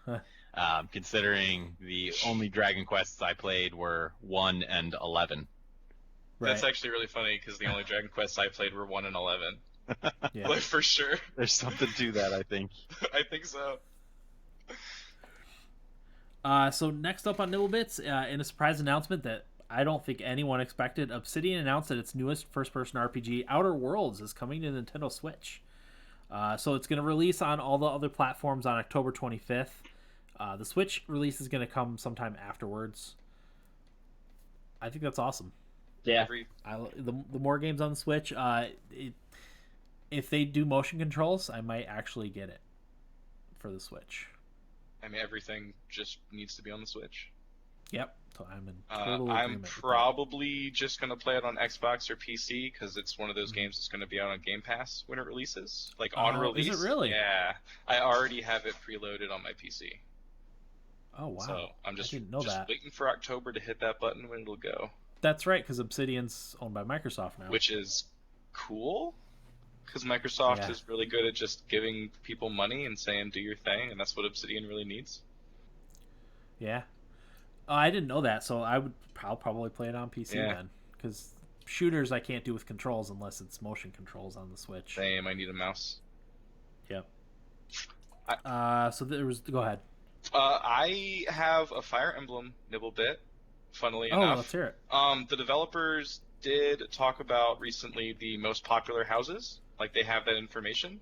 Considering the only Dragon Quests I played were 1 and 11. Right. That's actually really funny because the only Dragon Quests I played were 1 and 11. Yeah. Like for sure. There's something to that, I think. I think so. So next up on Nibblebits, in a surprise announcement that I don't think anyone expected, Obsidian announced that its newest first-person RPG, Outer Worlds, is coming to Nintendo Switch. So it's going to release on all the other platforms on October 25th. The Switch release is going to come sometime afterwards. I think that's awesome. Yeah. The more games on the Switch, if they do motion controls, I might actually get it for the Switch. I mean, everything just needs to be on the Switch. Yep. So I'm in total I'm agreement with probably just going to play it on Xbox or PC because it's one of those games that's going to be out on Game Pass when it releases. Like on release. Is it really? Yeah. I already have it preloaded on my PC. Oh, wow. So I'm just, I didn't know that. waiting for October to hit that button when it'll go. That's right, because Obsidian's owned by Microsoft now. Which is cool because Microsoft is really good at just giving people money and saying do your thing, and that's what Obsidian really needs. Yeah. I didn't know that, so I'll probably play it on PC then. Because shooters I can't do with controls unless it's motion controls on the Switch. Same, I need a mouse. Yep. So there was... Go ahead. I have a Fire Emblem Nibblebit, funnily enough. Oh, let's hear it. The developers did talk about recently the most popular houses. Like, they have that information.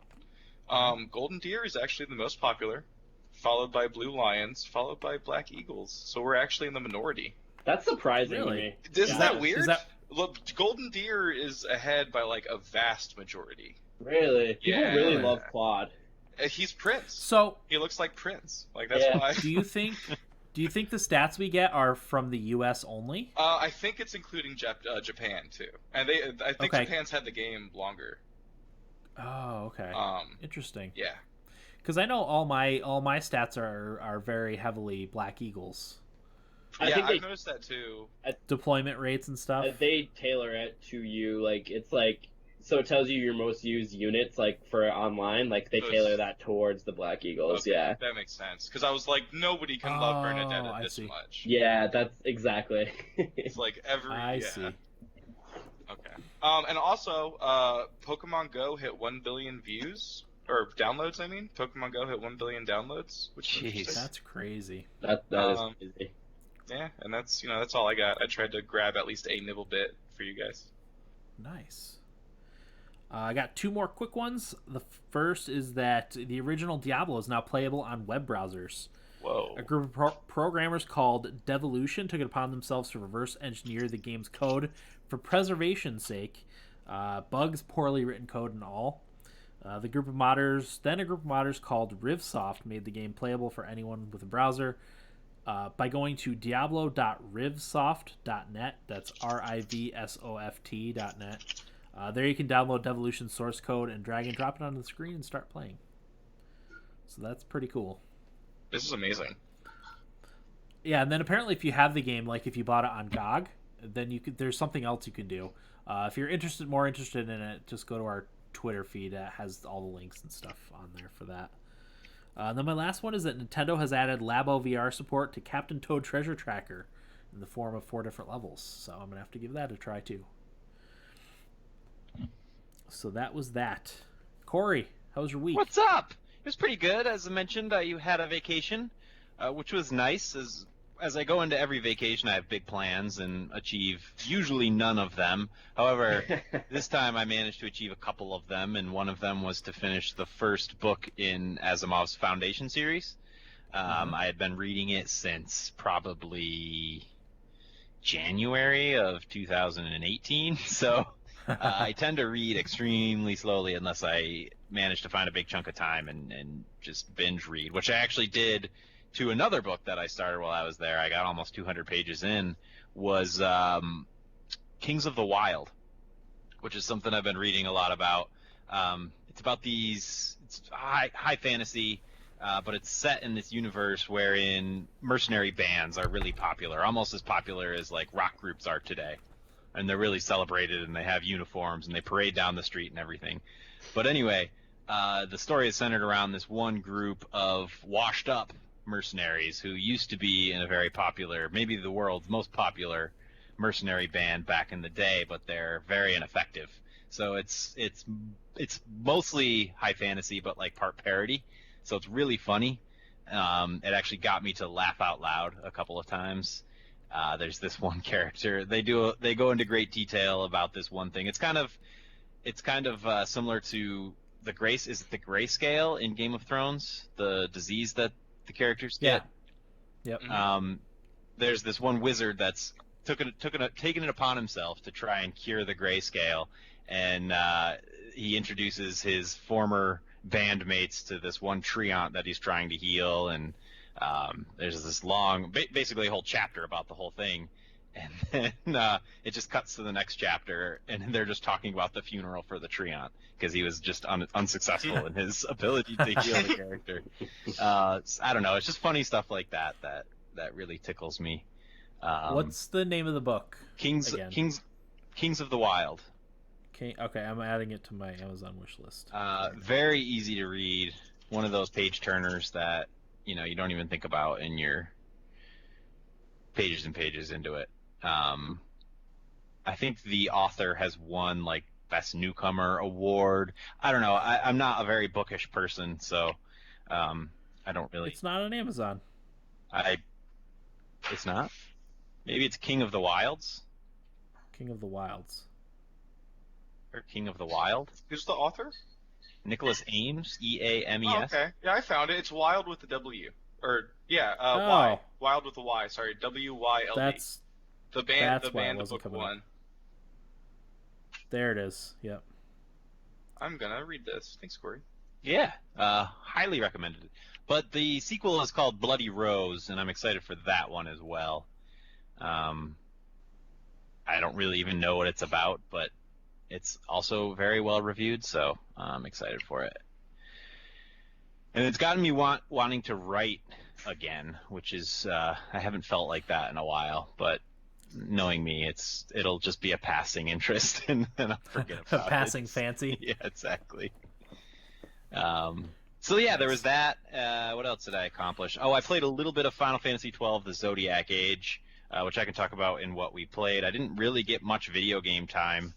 Golden Deer is actually the most popular, followed by Blue Lions, followed by Black Eagles. So we're actually in the minority. That's surprising to Really? me. Isn't that weird? Is that... Look, Golden Deer is ahead by, like, a vast majority. Really? People Yeah. really love Claude. He's Prince. So, He looks like Prince. Like, that's why. do you think the stats we get are from the U.S. only? I think it's including Japan, too. And I think Okay. Japan's had the game longer. Oh, okay. Interesting. Yeah. Because I know all my stats are very heavily Black Eagles. Yeah, I've noticed that too. Deployment rates and stuff. They tailor it to you. Like, it's like, so it tells you your most used units, like, for online. Like, they tailor that towards the Black Eagles. Okay, yeah. That makes sense. Because I was like, nobody can love Bernadetta this much. Yeah, that's exactly. It's like every. I see. Okay. And also, Pokemon Go hit 1 billion views. Or downloads, I mean. Pokemon Go hit 1 billion downloads. Which is that's crazy. That is crazy. Yeah, and that's all I got. I tried to grab at least a nibble bit for you guys. Nice. I got 2 more quick ones. The first is that the original Diablo is now playable on web browsers. Whoa. A group of programmers called Devolution took it upon themselves to reverse engineer the game's code for preservation's sake. Bugs, poorly written code, and all. A group of modders called Rivsoft made the game playable for anyone with a browser. By going to diablo.rivsoft.net, that's RIVSOFT.net. There you can download Devolution source code and drag and drop it onto the screen and start playing. So that's pretty cool. This is amazing. Yeah, and then apparently if you have the game, like if you bought it on GOG, then there's something else you can do. If you're more interested in it, just go to our Twitter feed. That has all the links and stuff on there for that. And then my last one is that Nintendo has added Labo VR support to Captain Toad Treasure Tracker in the form of 4 different levels. So I'm going to have to give that a try too. So that was that. Corey, how was your week? What's up? It was pretty good. As I mentioned, you had a vacation, which was nice. As I go into every vacation, I have big plans and achieve usually none of them. However, this time I managed to achieve a couple of them, and one of them was to finish the first book in Asimov's Foundation series. I had been reading it since probably January of 2018, so I tend to read extremely slowly unless I manage to find a big chunk of time and just binge read, which I actually did to another book that I started while I was there. I got almost 200 pages in, was Kings of the Wild, which is something I've been reading a lot about. It's about it's high fantasy, but it's set in this universe wherein mercenary bands are really popular, almost as popular as like rock groups are today. And they're really celebrated, and they have uniforms, and they parade down the street and everything. But anyway, the story is centered around this one group of washed-up mercenaries who used to be in a very popular, maybe the world's most popular mercenary band back in the day, but they're very ineffective. So it's mostly high fantasy, but like part parody. So it's really funny. It actually got me to laugh out loud a couple of times. There's this one character. They go into great detail about this one thing. It's kind of similar to the grayscale in Game of Thrones, the disease that the characters get. Yep. There's this one wizard that's taken it upon himself to try and cure the grayscale, and he introduces his former bandmates to this one treant that he's trying to heal, and there's this long, basically a whole chapter about the whole thing, and then it just cuts to the next chapter, and they're just talking about the funeral for the treant because he was just unsuccessful in his ability to heal the character. I don't know, it's just funny stuff like that really tickles me. What's the name of the book? Kings of the Wild. Okay, I'm adding it to my Amazon wish list. Very easy to read. One of those page turners that you don't even think about in your pages and pages into it. I think the author has won like Best Newcomer award. I don't know. I'm not a very bookish person, so I don't really. It's not on Amazon. It's not. Maybe it's King of the Wilds. King of the Wilds. Or King of the Wild. Who's the author? Nicholas Ames, Eames. Oh, okay. Yeah, I found it. It's Wild with the W. Y. Wild with the Y. Sorry, WYLD. That's the band. That's the band. The book coming one. up. There it is. Yep. I'm gonna read this. Thanks, Corey. Yeah, highly recommended. But the sequel is called Bloody Rose, and I'm excited for that one as well. I don't really even know what it's about, but it's also very well reviewed, so I'm excited for it. And it's gotten me wanting to write again, which is I haven't felt like that in a while, but knowing me, it'll just be a passing interest, and then I'll forget about A passing fancy. Yeah, exactly. So yeah, there was that. What else did I accomplish? Oh, I played a little bit of Final Fantasy XII: The Zodiac Age, which I can talk about in what we played. I didn't really get much video game time.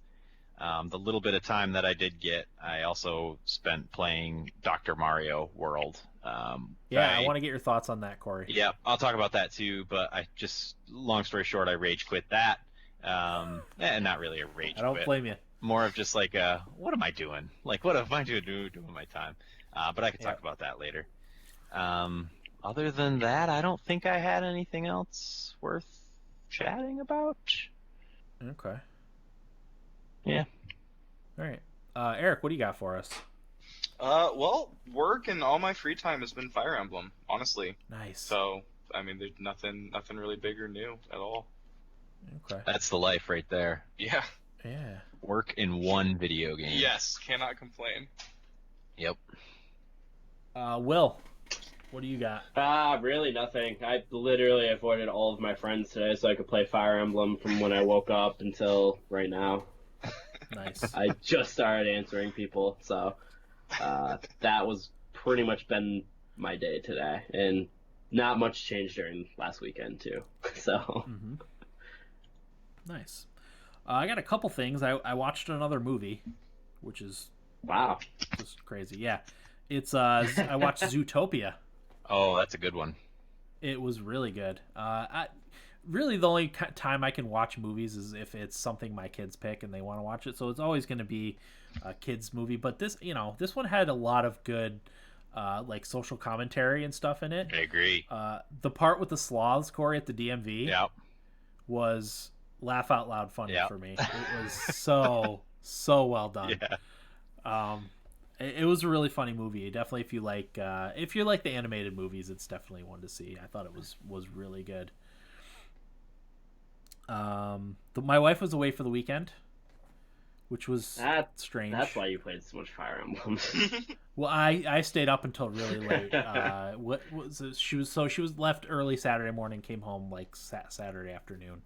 The little bit of time that I did get, I also spent playing Dr. Mario World. I want to get your thoughts on that, Corey. Yeah, I'll talk about that too, but long story short, I rage quit that. Not really a rage quit. I don't blame you. More of just like, what am I doing? Like, what am I doing my time? But I could talk about that later. Other than that, I don't think I had anything else worth chatting about. Okay. Yeah. All right. Eric, what do you got for us? Well, work and all my free time has been Fire Emblem, honestly. Nice. So, I mean, there's nothing really big or new at all. Okay. That's the life right there. Yeah. Yeah. Work in one video game. Yes, cannot complain. Yep. Will, what do you got? Really nothing. I literally avoided all of my friends today so I could play Fire Emblem from when I woke up until right now. Nice. I just started answering people, so that was pretty much been my day today, and not much changed during last weekend too. So. Mm-hmm. Nice. I got a couple things. I watched another movie, which is wow, just crazy. Yeah, it's I watched Zootopia. Oh, that's a good one. It was really good. Really the only time I can watch movies is if it's something my kids pick and they want to watch it. So it's always going to be a kids movie. But this one had a lot of good like social commentary and stuff in it. I agree. The part with the sloths, Corey, at the DMV, was laugh out loud funny for me. It was so well done. Yeah. It was a really funny movie. Definitely, if you like the animated movies, it's definitely one to see. I thought it was really good. My wife was away for the weekend, which was strange. That's why you played so much Fire Emblem. Well, I stayed up until really late. What was it? She was left early Saturday morning, came home like Saturday afternoon.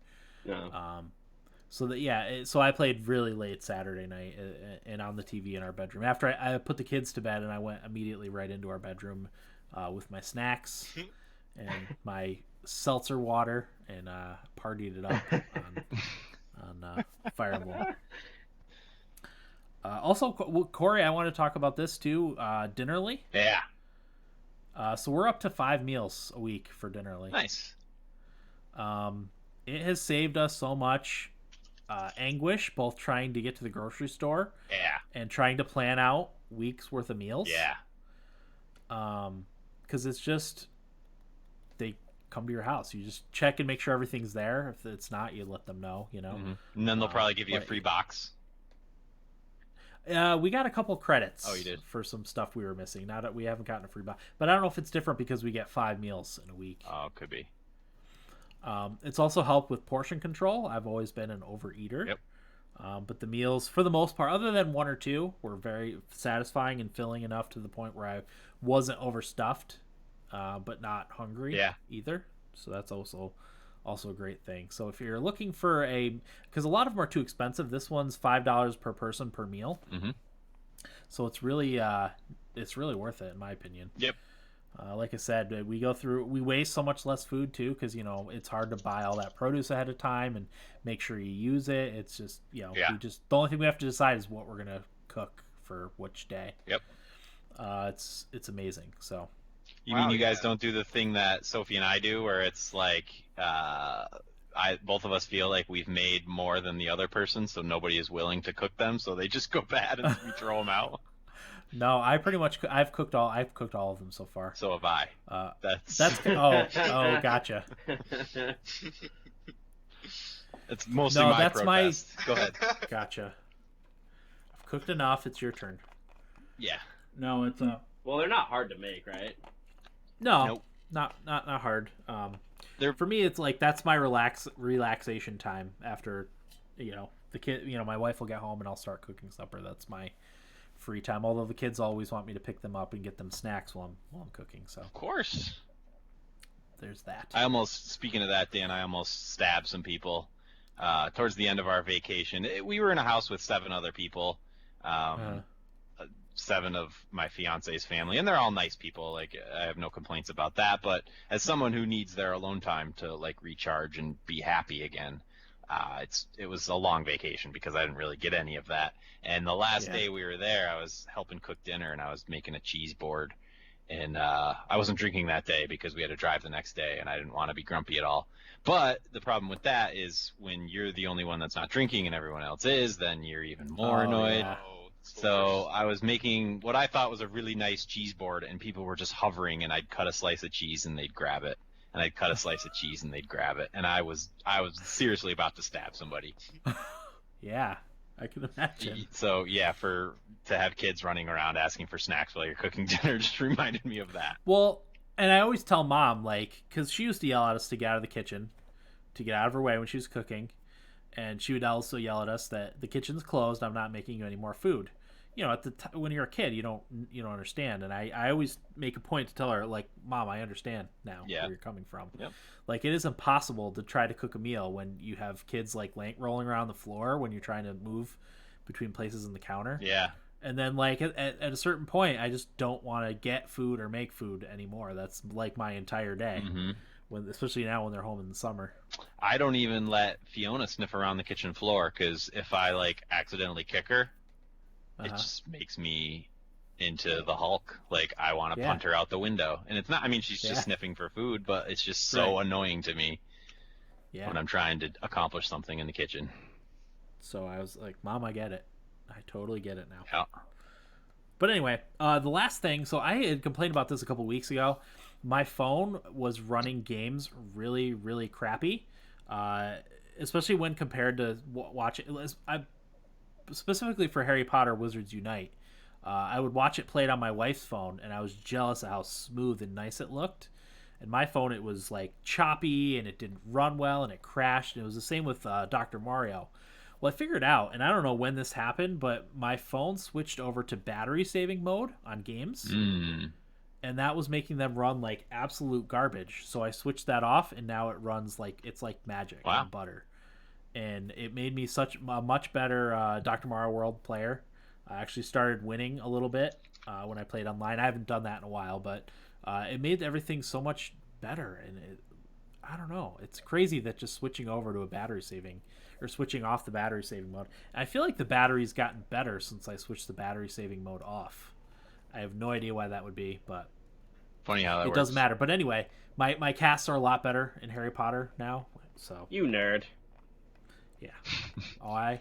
No. So I played really late Saturday night and on the TV in our bedroom. After I put the kids to bed, and I went immediately right into our bedroom with my snacks and my seltzer water and partied it up on Fire Emblem. Also, Corey, I want to talk about this too. Dinnerly. Yeah. So we're up to 5 meals a week for Dinnerly. Nice. It has saved us so much anguish, both trying to get to the grocery store and trying to plan out weeks worth of meals. Yeah. Because it's just they come to your house. You just check and make sure everything's there. If it's not, you let them know. Mm-hmm. And then they'll probably give you a free box. We got a couple credits. Oh, you did? For some stuff we were missing. We haven't gotten a free box, but I don't know if it's different because we get 5 meals in a week. Oh, it could be. It's also helped with portion control. I've always been an overeater. Yep. But the meals, for the most part, other than 1 or 2, were very satisfying and filling enough to the point where I wasn't overstuffed, but not hungry either. So that's also a great thing. So if you're looking for because a lot of them are too expensive, this one's $5 per person per meal. Mm-hmm. So it's really worth it in my opinion. Yep. Like I said, we waste so much less food too, because it's hard to buy all that produce ahead of time and make sure you use it. It's just the only thing we have to decide is what we're gonna cook for which day. Yep. It's amazing. So. You mean you guys don't do the thing that Sophie and I do, where it's like both of us feel like we've made more than the other person, so nobody is willing to cook them, so they just go bad and we throw them out? No, I've cooked all of them so far. So have I. That's gotcha. It's mostly my protest. Go ahead. Gotcha. I've cooked enough. It's your turn. Yeah. No, it's Well, they're not hard to make, right? No, nope. not hard. For me, it's like that's my relaxation time after the kid, my wife will get home and I'll start cooking supper. That's my free time. Although the kids always want me to pick them up and get them snacks while I'm cooking. So Of course. there's that. Speaking of that, Dan, I almost stabbed some people towards the end of our vacation. We were in a house with 7 other people, 7 of my fiance's family, and they're all nice people. Like, I have no complaints about that. But as someone who needs their alone time to like recharge and be happy again, it was a long vacation because I didn't really get any of that. And the last day we were there, I was helping cook dinner and I was making a cheese board. And I wasn't drinking that day because we had to drive the next day, and I didn't want to be grumpy at all. But the problem with that is when you're the only one that's not drinking and everyone else is, then you're even more annoyed. Yeah. So I was making what I thought was a really nice cheese board, and people were just hovering, and I'd cut a slice of cheese and they'd grab it, and I'd cut a slice of cheese and they'd grab it, and I was seriously about to stab somebody. Yeah, I can imagine. So yeah, to have kids running around asking for snacks while you're cooking dinner just reminded me of that. Well, and I always tell Mom, like, because she used to yell at us to get out of the kitchen, to get out of her way when she was cooking, and she would also yell at us that the kitchen's closed, I'm not making you any more food. At the when you're a kid, you don't understand, and I always make a point to tell her, like, Mom, I understand now where you're coming from. Yep. Like, it is impossible to try to cook a meal when you have kids like rolling around the floor when you're trying to move between places in the counter. Yeah. And then, like, at a certain point, I just don't want to get food or make food anymore. That's like my entire day. Mm-hmm. Especially now when they're home in the summer. I don't even let Fiona sniff around the kitchen floor because if I like accidentally kick her, it just makes me into the Hulk. Like, I want to punt her out the window. And it's not, I mean, she's just sniffing for food, but it's just so annoying to me when I'm trying to accomplish something in the kitchen. So I was like, Mom, I get it. I totally get it now. Yeah. But anyway, the last thing, so I had complained about this a couple weeks ago. My phone was running games really, really crappy, especially when compared to watching. Specifically for Harry Potter Wizards Unite, I would watch it played on my wife's phone, and I was jealous of how smooth and nice it looked. And my phone, it was like choppy, and it didn't run well, and it crashed. And it was the same with Dr. Mario. Well, I figured out, and I don't know when this happened, but my phone switched over to battery saving mode on games. And that was making them run like absolute garbage. So I switched that off, and now it runs like it's like magic and butter. And it made me a much better Dr. Mario World player. I actually started winning a little bit when I played online. I haven't done that in a while, but it made everything so much better. And I don't know. It's crazy that just switching over to a battery saving or switching off the battery saving mode. I feel like the battery's gotten better since I switched the battery saving mode off. I have no idea why that would be, but funny how that works. It doesn't matter. But anyway, my casts are a lot better in Harry Potter now. So You nerd. Yeah.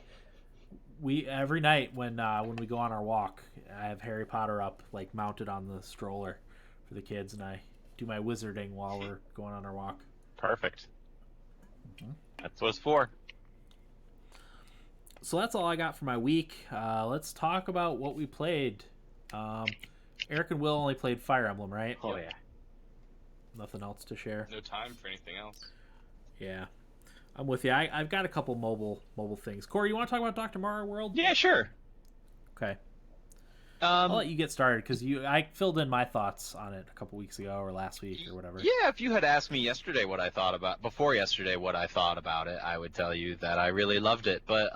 We every night when we go on our walk, I have Harry Potter up, like, mounted on the stroller for the kids, and I do my wizarding while we're going on our walk. Perfect. That's what it's for. So that's all I got for my week. Let's talk about what we played. Eric and Will only played Fire Emblem, right? Oh, yeah. Nothing else to share. No time for anything else. Yeah. I'm with you. I've got a couple mobile things. Corey, you want to talk about Dr. Mario World? Yeah, sure. Okay. I'll let you get started because I filled in my thoughts on it a couple weeks ago or last week or whatever. Yeah, if you had asked me before yesterday what I thought about it, I would tell you that I really loved it. But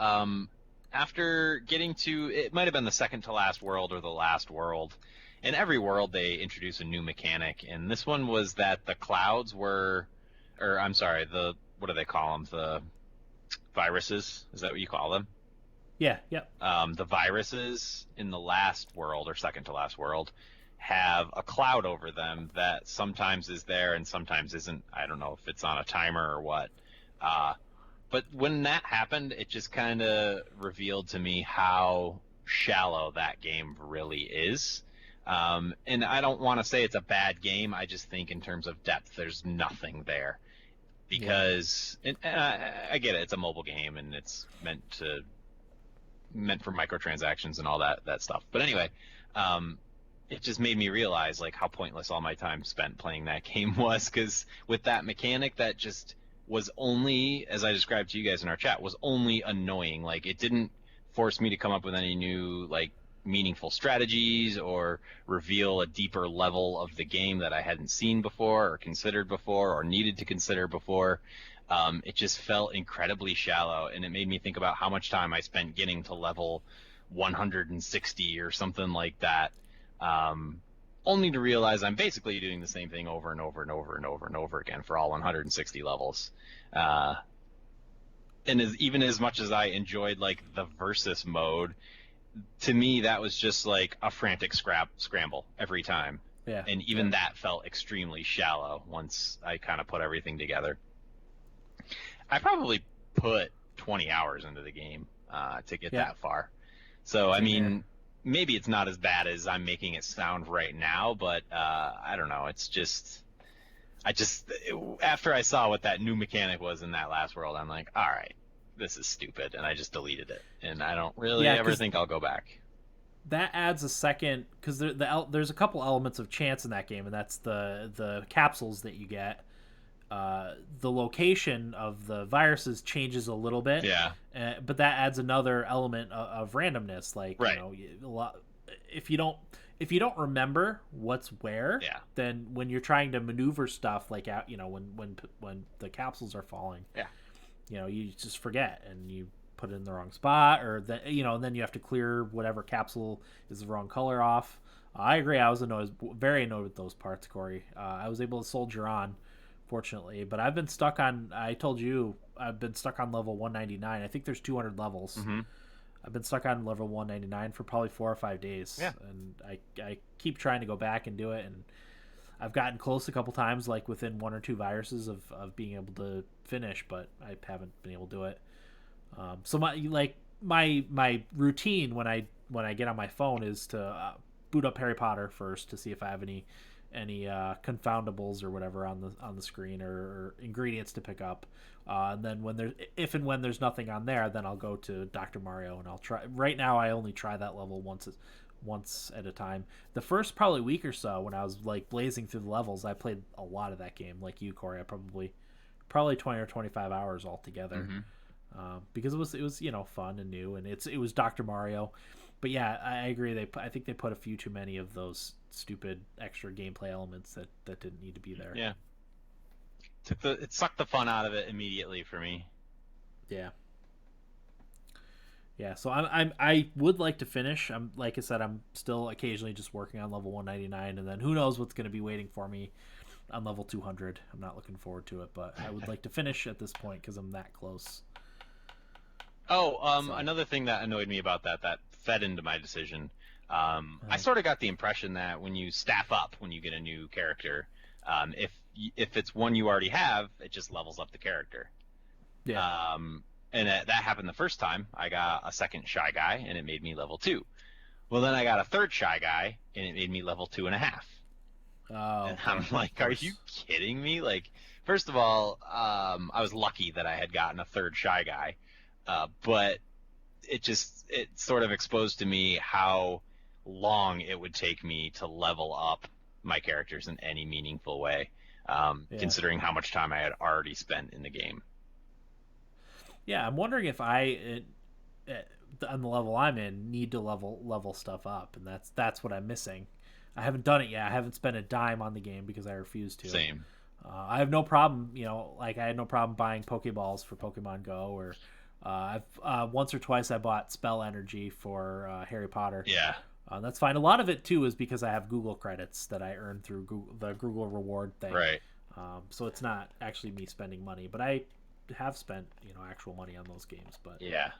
after getting to, it might have been the second to last world or the last world. In every world, they introduce a new mechanic, and this one was that the clouds were, or I'm sorry, what do they call them? The viruses? Is that what you call them? Yeah, yep. The viruses in the last world or second to last world have a cloud over them that sometimes is there and sometimes isn't. I don't know if it's on a timer or what. But when that happened, it just kind of revealed to me how shallow that game really is. And I don't want to say it's a bad game. I just think in terms of depth, there's nothing there. Because I get it, it's a mobile game and it's meant for microtransactions and all that stuff. But anyway, it just made me realize like how pointless all my time spent playing that game was, because with that mechanic that just was only, as I described to you guys in our chat, was only annoying. Like, it didn't force me to come up with any new, like, meaningful strategies or reveal a deeper level of the game that I hadn't seen before or considered before or needed to consider before. It just felt incredibly shallow, and it made me think about how much time I spent getting to level 160 or something like that, only to realize I'm basically doing the same thing over and over and over and over and over again for all 160 levels. And even as much as I enjoyed like the versus mode, to me that was just like a frantic scramble every time. Yeah. And even that felt extremely shallow once I kind of put everything together. I probably put 20 hours into the game to get that far. So, I mean, maybe it's not as bad as I'm making it sound right now, but I don't know. It's just, after I saw what that new mechanic was in that last world, I'm like, all right, this is stupid, and I just deleted it. And I don't really ever think I'll go back. That adds a second, because there's a couple elements of chance in that game, and that's the capsules that you get. The location of the viruses changes a little bit, but that adds another element of randomness. Like, if you don't remember what's where, then when you're trying to maneuver stuff, like out, when the capsules are falling, you just forget and you put it in the wrong spot, or and then you have to clear whatever capsule is the wrong color off. I agree. I was very annoyed with those parts, Corey. I was able to soldier on, fortunately, but I've been stuck on, I told you, I've been stuck on level 199. I think there's 200 levels. I've been stuck on level 199 for probably 4 or 5 days, and I keep trying to go back and do it, and I've gotten close a couple times, like within 1 or 2 viruses of being able to finish, but I haven't been able to do it. So my routine when I get on my phone is to boot up Harry Potter first to see if I have any confoundables or whatever on the screen, or ingredients to pick up, and then when there's nothing on there, then I'll go to Dr. Mario, and I'll try. Right now I only try that level once at a time. The first probably week or so, when I was like blazing through the levels, I played a lot of that game, like you, Corey. I probably 20 or 25 hours altogether, because it was fun and new, and it was Dr. Mario. But yeah, I agree. I think they put a few too many of those stupid extra gameplay elements that didn't need to be there. Yeah. It sucked the fun out of it immediately for me. Yeah. Yeah, so I would like to finish. Like I said, I'm still occasionally just working on level 199, and then who knows what's going to be waiting for me on level 200. I'm not looking forward to it, but I would like to finish at this point because I'm that close. Another thing that annoyed me about that fed into my decision. I sort of got the impression that when you staff up, when you get a new character, if it's one you already have, it just levels up the character. Yeah. And that happened the first time. I got a second Shy Guy, and it made me level 2. Well, then I got a third Shy Guy, and it made me level 2.5. Oh, and I'm like, are you kidding me? Like, first of all, I was lucky that I had gotten a third Shy Guy, but it sort of exposed to me how long it would take me to level up my characters in any meaningful way, considering how much time I had already spent in the game. Yeah, I'm wondering if on the level I'm in, need to level stuff up, and that's what I'm missing. I haven't done it yet. I haven't spent a dime on the game because I refuse to. Same. I have no problem, like I had no problem buying Pokeballs for Pokemon Go, or I've once or twice I bought spell energy for Harry Potter. Yeah. That's fine. A lot of it too is because I have Google credits that I earn through the Google reward thing. Right. So it's not actually me spending money, but I have spent actual money on those games. But yeah.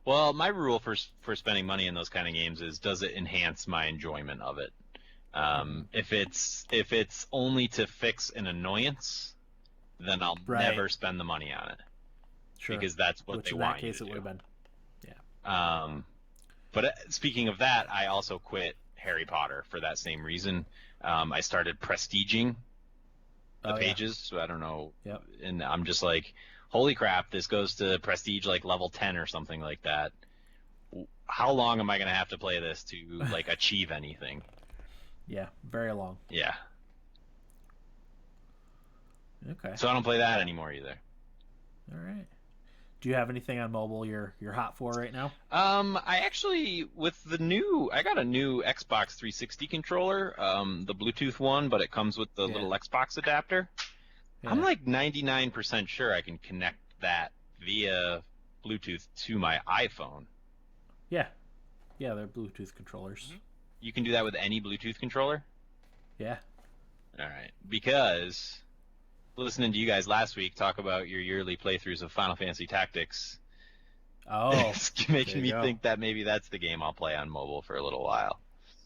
Well, my rule for spending money in those kind of games is, does it enhance my enjoyment of it? If it's only to fix an annoyance, then I'll never spend the money on it. Sure. Because that's what they want you to do. In that case, it would have been. Yeah. But speaking of that, I also quit Harry Potter for that same reason. I started prestiging the pages, so I don't know. Yep. And I'm just like, holy crap, this goes to prestige like level 10 or something like that. How long am I going to have to play this to like achieve anything? Yeah, very long. Yeah. Okay. So I don't play that anymore either. All right. Do you have anything on mobile you're hot for right now? I actually I got a new Xbox 360 controller, the Bluetooth one, but it comes with the little Xbox adapter. Yeah. I'm like 99% sure I can connect that via Bluetooth to my iPhone. Yeah. Yeah, they're Bluetooth controllers. Mm-hmm. You can do that with any Bluetooth controller? Yeah. All right. Because listening to you guys last week talk about your yearly playthroughs of Final Fantasy Tactics, it's making me think that maybe that's the game I'll play on mobile for a little while.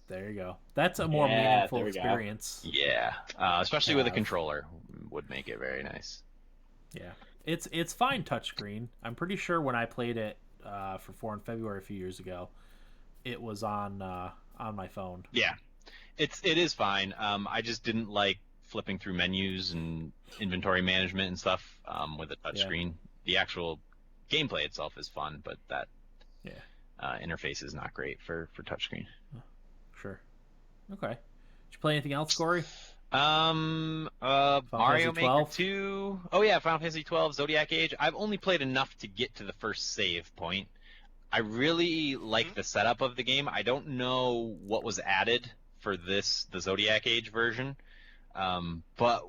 There you go. That's a more meaningful there we go. experience. Yeah, especially with a controller would make it very nice. Yeah, it's fine touchscreen. I'm pretty sure when I played it for 4 in February a few years ago, it was on my phone. Yeah, it is fine. I just didn't like flipping through menus and inventory management and stuff with a touchscreen. The actual gameplay itself is fun, but that interface is not great for touchscreen. Sure. Okay. Did you play anything else, Corey? Mario Maker 12? 2. Oh yeah, Final Fantasy 12, Zodiac Age. I've only played enough to get to the first save point. I really like the setup of the game. I don't know what was added for the Zodiac Age version. But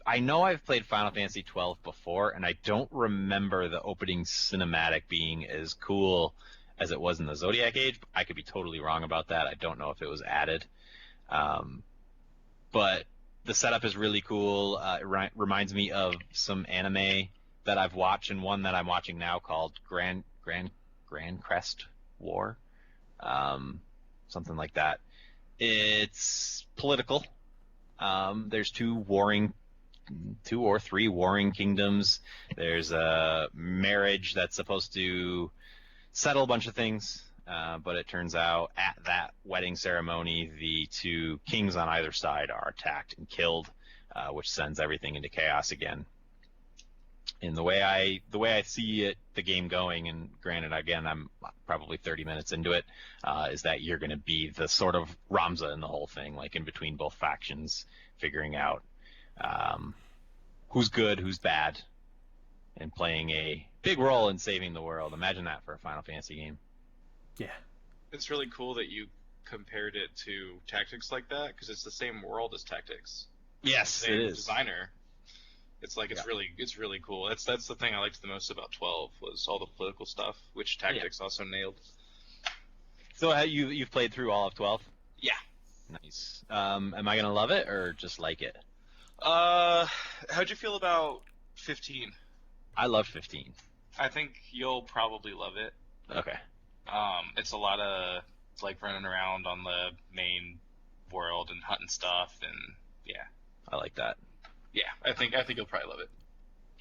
I know I've played Final Fantasy 12 before, and I don't remember the opening cinematic being as cool as it was in the Zodiac Age. I could be totally wrong about that. I don't know if it was added. But the setup is really cool. It reminds me of some anime that I've watched, and one that I'm watching now called Grand Crest War. Something like that. It's political. There's two or three warring kingdoms. There's a marriage that's supposed to settle a bunch of things, but it turns out at that wedding ceremony, the two kings on either side are attacked and killed, which sends everything into chaos again. And the way I see it, the game going, and granted, again, I'm probably 30 minutes into it, is that you're going to be the sort of Ramza in the whole thing, like in between both factions, figuring out who's good, who's bad, and playing a big role in saving the world. Imagine that for a Final Fantasy game. Yeah. It's really cool that you compared it to Tactics like that, because it's the same world as Tactics. Yes, Same it is. Designer. It's like it's really cool. That's the thing I liked the most about 12 was all the political stuff, which Tactics also nailed. So you've played through all of 12? Yeah. Nice. Am I gonna love it or just like it? How'd you feel about 15? I love 15. I think you'll probably love it. Okay. It's a lot of like running around on the main world and hunting stuff, and I like that. Yeah, I think you'll probably love it.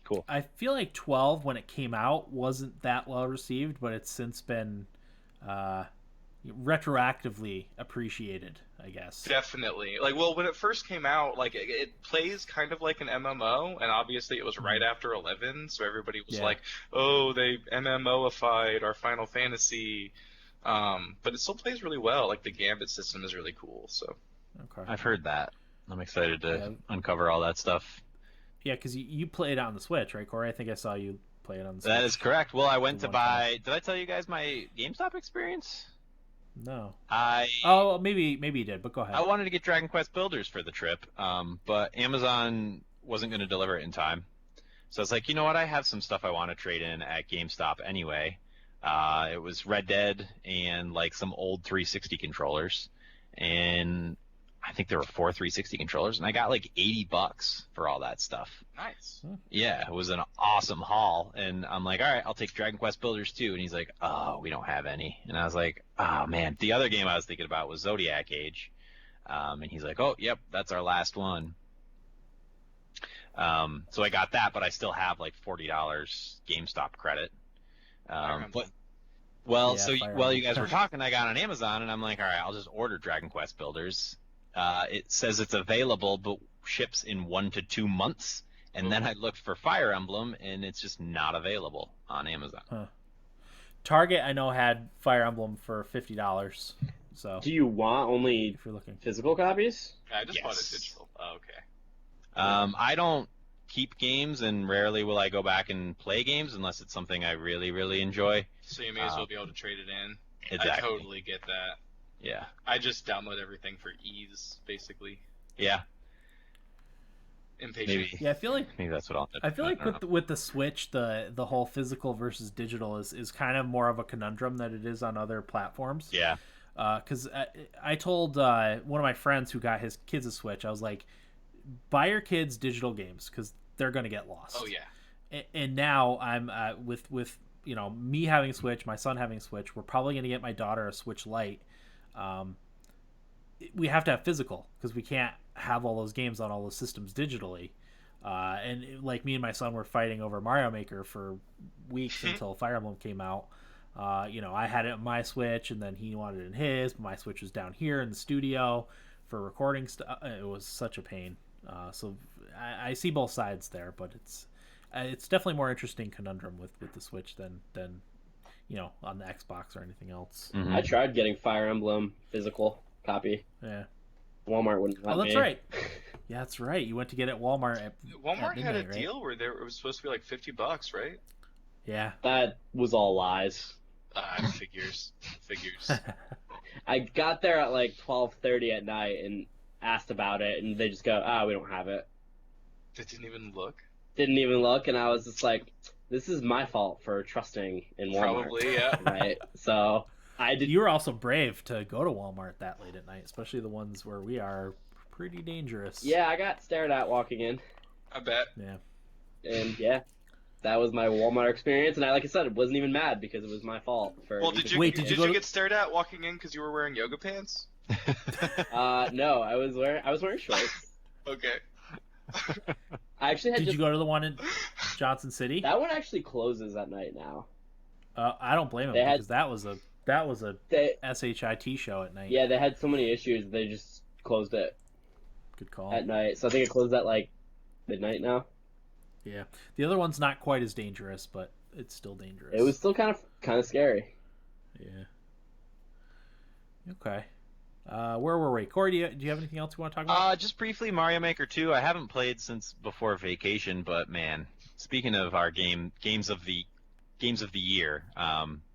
Cool. I feel like 12 when it came out wasn't that well received, but it's since been retroactively appreciated, I guess. Definitely. Like, well, when it first came out, like it plays kind of like an MMO, and obviously it was right after 11, so everybody was like, "Oh, they MMOified our Final Fantasy," but it still plays really well. Like the Gambit system is really cool. So. Okay. I've heard that. I'm excited to uncover all that stuff. Yeah, because you played it on the Switch, right, Corey? I think I saw you play it on the Switch. That is correct. Well, I went to buy... Did I tell you guys my GameStop experience? No. Oh, maybe you did, but go ahead. I wanted to get Dragon Quest Builders for the trip, but Amazon wasn't going to deliver it in time. So I was like, you know what? I have some stuff I want to trade in at GameStop anyway. It was Red Dead and like some old 360 controllers. And I think there were 4 360 controllers, and I got like $80 for all that stuff. Nice. Yeah, it was an awesome haul, and I'm like, all right, I'll take Dragon Quest Builders too. And he's like, oh, we don't have any. And I was like, oh man, the other game I was thinking about was Zodiac Age, and he's like, oh, yep, that's our last one. So I got that, but I still have like $40 GameStop credit. While you guys were talking, I got on Amazon, and I'm like, all right, I'll just order Dragon Quest Builders. It says it's available, but ships in 1 to 2 months. And then I looked for Fire Emblem, and it's just not available on Amazon. Huh. Target, I know, had Fire Emblem for $50. So do you want only if you're looking physical copies? I just bought it digital. Oh, okay. I don't keep games, and rarely will I go back and play games unless it's something I really, really enjoy. So you may as well be able to trade it in. Exactly. I totally get that. Yeah. I just download everything for ease, basically. Yeah. Impatient. Maybe. Yeah, I feel like Maybe that's what I'll do. I feel like don't know. with the Switch, the whole physical versus digital is kind of more of a conundrum than it is on other platforms. Yeah. Because I told one of my friends who got his kids a Switch, I was like, buy your kids digital games because they're gonna get lost. Oh yeah. And now I'm with me having a Switch, my son having a Switch. We're probably gonna get my daughter a Switch Lite. We have to have physical because we can't have all those games on all those systems digitally. And like me and my son were fighting over Mario Maker for weeks until Fire Emblem came out. I had it on my Switch, and then he wanted it in his. But my Switch was down here in the studio for recording stuff. It was such a pain. So I see both sides there, but it's definitely more interesting conundrum with the Switch than on the Xbox or anything else. Mhm. I tried getting Fire Emblem physical copy. Yeah. Walmart wouldn't let Oh, that's me. right. Yeah, that's right. You went to get it at Walmart. Walmart had a midnight, right? deal where it was supposed to be like $50, right? Yeah. That was all lies. Figures. I got there at like 12:30 at night and asked about it, and they just go, we don't have it. They didn't even look. Didn't even look, and I was just like, this is my fault for trusting in Walmart. Probably, yeah. Right? So I did. You were also brave to go to Walmart that late at night, especially the ones where we are pretty dangerous. Yeah, I got stared at walking in, I bet. Yeah. and yeah, that was my Walmart experience. And like I said, it wasn't even mad because it was my fault for. Well, did you Wait, did you get stared at walking in because you were wearing yoga pants? No, I was wearing shorts. Okay. I actually had Did just you go to the one in Johnson City? that one actually closes at night now. I don't blame him They had- because that was a They SHIT show at night. yeah, they had so many issues they just closed it Good call. at night. So I think it closed at like midnight now. Yeah. The other one's not quite as dangerous, but it's still dangerous. It was still kind of scary. Yeah. Okay. Where were we? Corey, do you have anything else you want to talk about? Just briefly, Mario Maker 2. I haven't played since before vacation, but man, speaking of our games of the year,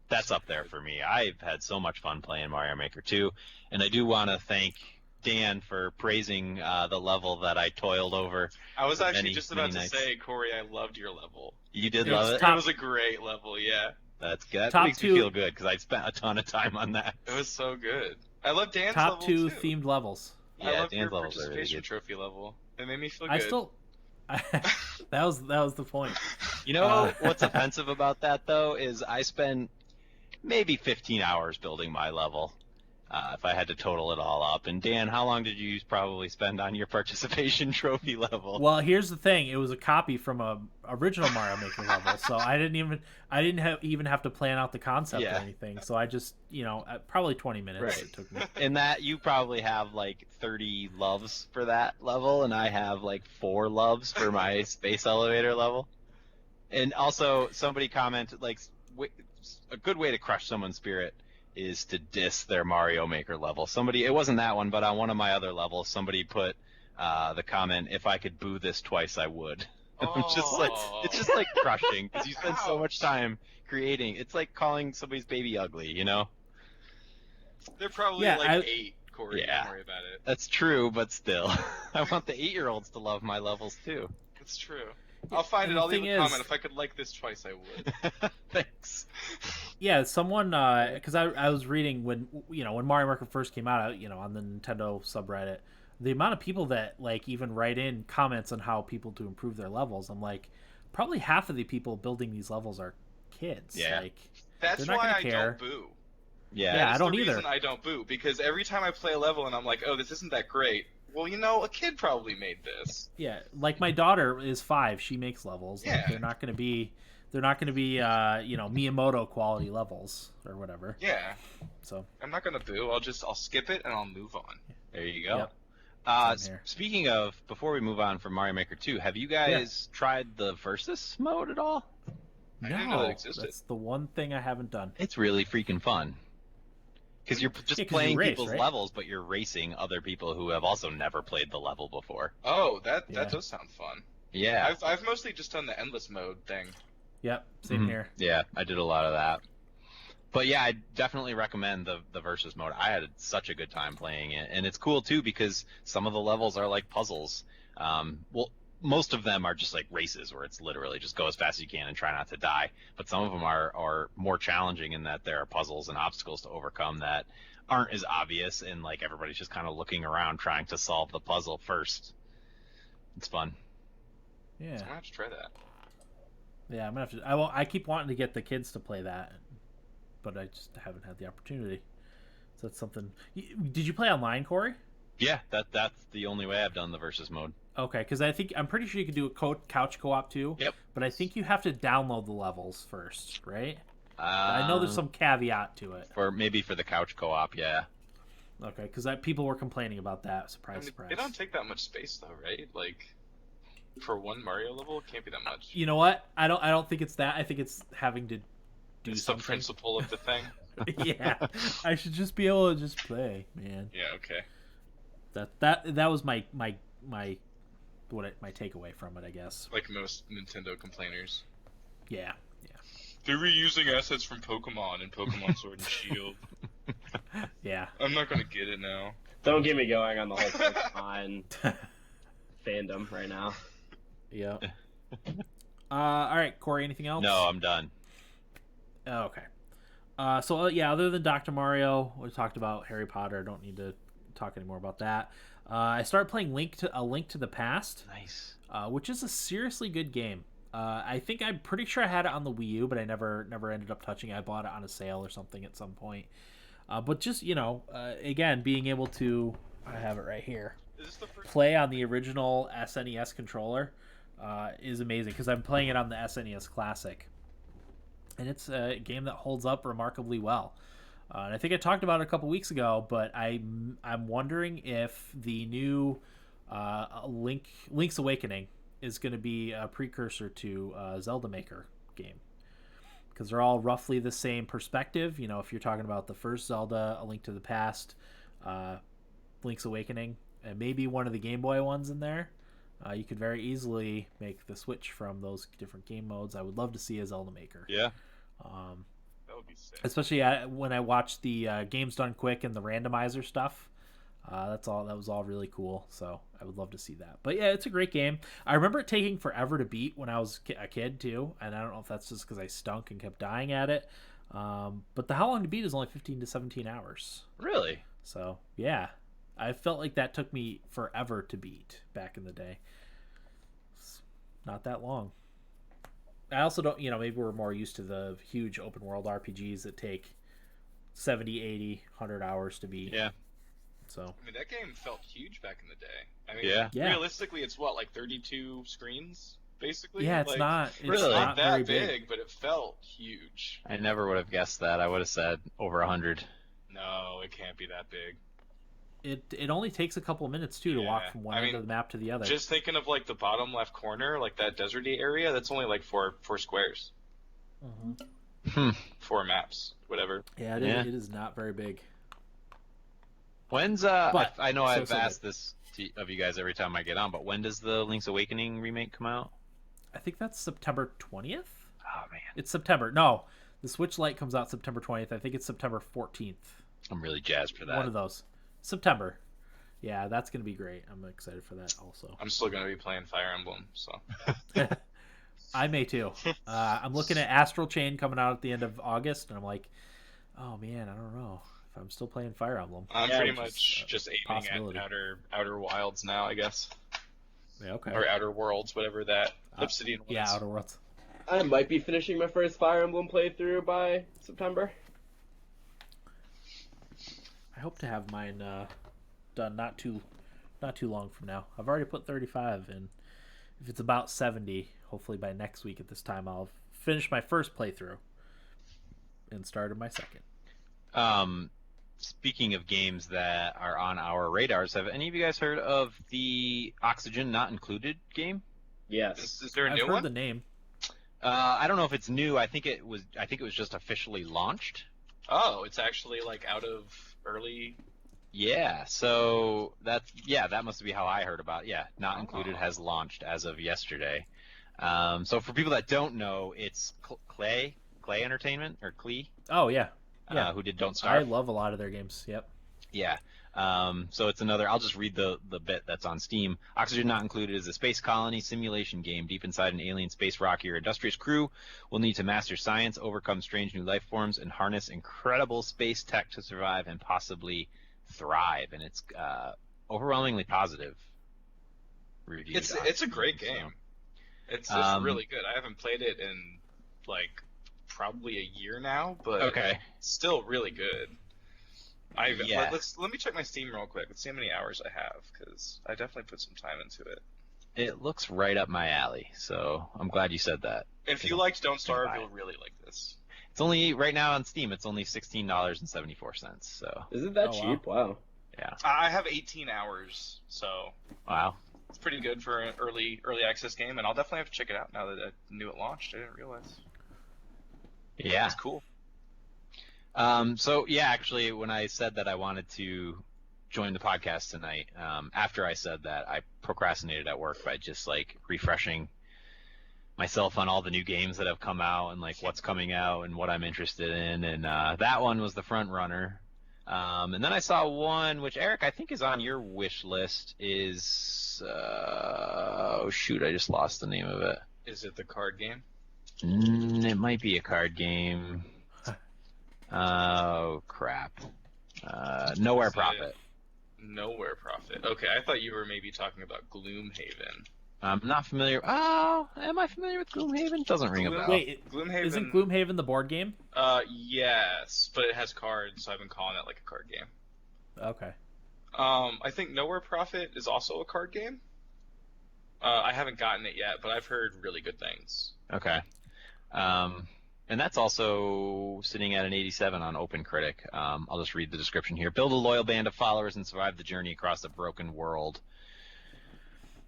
that's up there for me. I've had so much fun playing Mario Maker 2, and I do want to thank Dan for praising the level that I toiled over. I was actually Many, just about many to nights. say, Corey, I loved your level. You did It's love it? top- It was a great level, yeah. That's good. That Top makes two- me feel good because I spent a ton of time on that. It was so good. I love Dan's Top level, two too. themed levels. I Yeah, love your Dan's levels are really participation good. trophy level. It made me feel good. I still. that was the point. You know what's offensive about that, though, is I spent maybe 15 hours building my level, if I had to total it all up. And Dan, how long did you probably spend on your participation trophy level? Well, here's the thing. It was a copy from a original Mario Maker level, so I didn't even have to plan out the concept Yeah. or anything. So I just, probably 20 minutes Right. it took me. In that, you probably have like 30 loves for that level, and I have like 4 loves for my space elevator level. And also, somebody commented, like, a good way to crush someone's spirit is to diss their Mario Maker level. Somebody, it wasn't that one, but on one of my other levels, somebody put the comment, "If I could boo this twice, I would." I'm just like, it's just like crushing because you spend so much time creating. It's like calling somebody's baby ugly, you know? They're probably Yeah, like I- 8, Corey. Yeah. Don't worry about it. That's true, but still, I want the 8-year-olds to love my levels too. It's true. I'll find And it. the I'll leave thing a is- comment. If I could like this twice, I would. Thanks. Yeah, someone because I was reading when Mario Maker first came out, on the Nintendo subreddit, the amount of people that like even write in comments on how people to improve their levels. I'm like, probably half of the people building these levels are kids. Yeah. Like, That's They're not why gonna I care. don't boo. Yeah. Yeah, That is I don't the either. reason I don't boo, because every time I play a level and I'm like, oh, this isn't that great. Well, a kid probably made this. yeah, like my daughter is 5. She makes levels. Like, Yeah. they're not going to be Miyamoto quality levels or whatever. Yeah. So I'm not gonna boo. I'll skip it and I'll move on. There you go. Yep. Same here. Speaking of, before we move on from Mario Maker 2, have you guys tried the Versus mode at all? I didn't know no, that existed. that's the one thing I haven't done. It's really freaking fun. Because you're just Yeah, 'cause playing you race, people's right? levels, but you're racing other people who have also never played the level before. Oh, that Yeah. does sound fun. Yeah. I've mostly just done the endless mode thing. Yep, same here. Yeah, I did a lot of that. But yeah, I definitely recommend the versus mode. I had such a good time playing it, and it's cool too because some of the levels are like puzzles. Well, most of them are just like races where it's literally just go as fast as you can and try not to die. But some of them are more challenging in that there are puzzles and obstacles to overcome that aren't as obvious, and like everybody's just kind of looking around trying to solve the puzzle first. It's fun. Yeah, I'm gonna have to try that. yeah. I'm gonna have to. I keep wanting to get the kids to play that, but I just haven't had the opportunity. So that's something. Did you play online, Corey? Yeah, that's the only way I've done the versus mode. Okay, because I'm pretty sure you can do a couch co-op too. Yep. But I think you have to download the levels first, right? I know there's some caveat to it. For the couch co-op, yeah. Okay, because people were complaining about that. Surprise, surprise. They don't take that much space though, right? Like, for one Mario level, it can't be that much. You know what? I don't think it's that. I think it's having to do It's something. the principle of the thing. Yeah, I should just be able to just play, man. Yeah. Okay. That was my takeaway from it, I guess. Like most Nintendo complainers. Yeah. They're reusing assets from Pokemon and Pokemon Sword and Shield. Yeah. I'm not gonna get it now. Don't get me going on the whole Pokemon fandom right now. Yeah. All right, Corey. Anything else? No, I'm done. Oh, okay. Other than Dr. Mario, we talked about Harry Potter. I don't need to talk anymore about that. I started playing A Link to the Past. Nice. Which is a seriously good game. I'm pretty sure I had it on the Wii U, but I never ended up touching it. I bought it on a sale or something at some point. But just, again, being able to, I have it right here, play on the original SNES controller is amazing because I'm playing it on the SNES Classic. And it's a game that holds up remarkably well. And I think I talked about it a couple weeks ago, but I'm wondering if the new Link's Awakening is going to be a precursor to Zelda Maker game, because they're all roughly the same perspective. If you're talking about the first Zelda, A Link to the Past, Link's Awakening, and maybe one of the Game Boy ones in there, you could very easily make the switch from those different game modes. I would love to see a Zelda Maker. Yeah. That would be sick. Especially when I watched the Games Done Quick and the randomizer stuff. That was all really cool. So I would love to see that. But yeah, it's a great game. I remember it taking forever to beat when I was a kid too, and I don't know if that's just because I stunk and kept dying at it. But the how long to beat is only 15 to 17 hours. Really? So yeah, I felt like that took me forever to beat back in the day. It's not that long. I also don't, maybe we're more used to the huge open world RPGs that take 70, 80, 100 hours to beat. Yeah. So. I mean, that game felt huge back in the day. I mean, yeah. Realistically, it's what, like 32 screens, basically? Yeah, it's like, not. It's really? not that very big, but it felt huge. I never would have guessed that. I would have said over 100. No, it can't be that big. It only takes a couple of minutes too to walk from one end of the map to the other. Just thinking of like the bottom left corner, like that deserty area, that's only like four squares. Mm-hmm. 4 maps, whatever. Yeah, it is not very big. When's But I know I've so asked this of you guys every time I get on, but when does the Link's Awakening remake come out? I think that's September 20th. Oh man, It's September. No, the Switch Lite comes out September 20th. I think it's September 14th. I'm really jazzed for that. One of those. September. Yeah, that's gonna be great. I'm excited for that also. I'm still gonna be playing Fire Emblem, so. I may too. I'm looking at Astral Chain coming out at the end of August, and I'm like, oh man, I don't know if I'm still playing Fire Emblem. I'm pretty much just aiming at Outer Wilds now, I guess. Yeah, okay. Or Outer Worlds, whatever that Obsidian one is. Yeah, Outer Worlds. I might be finishing my first Fire Emblem playthrough by September. I hope to have mine done not too long from now. I've already put 35 in. If it's about 70, hopefully by next week at this time I'll finish my first playthrough and started my second. Speaking of games that are on our radars, have any of you guys heard of the Oxygen Not Included game? Yes. Is there a I've new heard one? the name. I don't know if it's new. I think it was just officially launched. Oh, it's actually like out of early Yeah, so that must be how I heard about it. Yeah, Not Included has launched as of yesterday. So for people that don't know, it's Clay Entertainment or Klee, Oh yeah, who did Don't I Starve. love a lot of their games. Yep. Yeah. So it's another. I'll just read the bit that's on Steam. Oxygen Not Included is a space colony simulation game. Deep inside an alien space rock, your industrious crew will need to master science, overcome strange new life forms, and harness incredible space tech to survive and possibly thrive. And it's overwhelmingly positive reviews. It's a great game. It's really good. I haven't played it in like probably a year now, but Okay. it's still really good. Yeah. Let me check my Steam real quick. Let's see how many hours I have, because I definitely put some time into it. It looks right up my alley, so I'm glad you said that. If you liked Don't Starve, buy it. you'll really like this. It's only right now on Steam. It's only $16.74. So Isn't that Oh, wow. cheap? Wow. yeah, I have 18 hours, so wow. it's pretty good for an early access game, and I'll definitely have to check it out now that I knew it launched. I didn't realize. Yeah. It's cool. So yeah, actually, when I said that I wanted to join the podcast tonight, after I said that, I procrastinated at work by just like refreshing myself on all the new games that have come out and like what's coming out and what I'm interested in, and that one was the front runner. And then I saw one which Eric, I think, is on your wish list. Is oh shoot, I just lost the name of it. Is it the card game? It might be a card game. Oh crap! Nowhere Profit. Nowhere Profit. Okay, I thought you were maybe talking about Gloomhaven. I'm not familiar. Oh, am I familiar with Gloomhaven? Doesn't ring a bell. Wait, Gloomhaven. isn't Gloomhaven the board game? Yes, but it has cards, so I've been calling it like a card game. Okay. I think Nowhere Profit is also a card game. I haven't gotten it yet, but I've heard really good things. Okay. And that's also sitting at an 87 on OpenCritic. I'll just read the description here. Build a loyal band of followers and survive the journey across a broken world.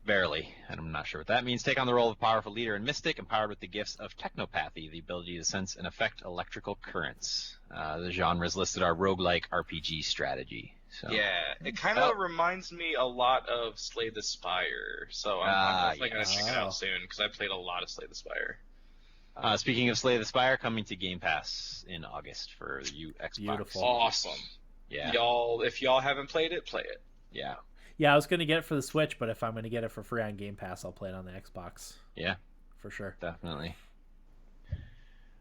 Verily, and I'm not sure what that means. Take on the role of a powerful leader and mystic, empowered with the gifts of technopathy, the ability to sense and affect electrical currents. The genres listed are roguelike, RPG, strategy. So. Yeah, it kind of reminds me a lot of Slay the Spire, so I'm definitely going to check it out soon, because I played a lot of Slay the Spire. Speaking of Slay the Spire, coming to Game Pass in August for you Xbox. Beautiful. Awesome. Yeah. If y'all haven't played it, play it. Yeah. Yeah, I was gonna get it for the Switch, but if I'm gonna get it for free on Game Pass, I'll play it on the Xbox. Yeah. For sure. Definitely.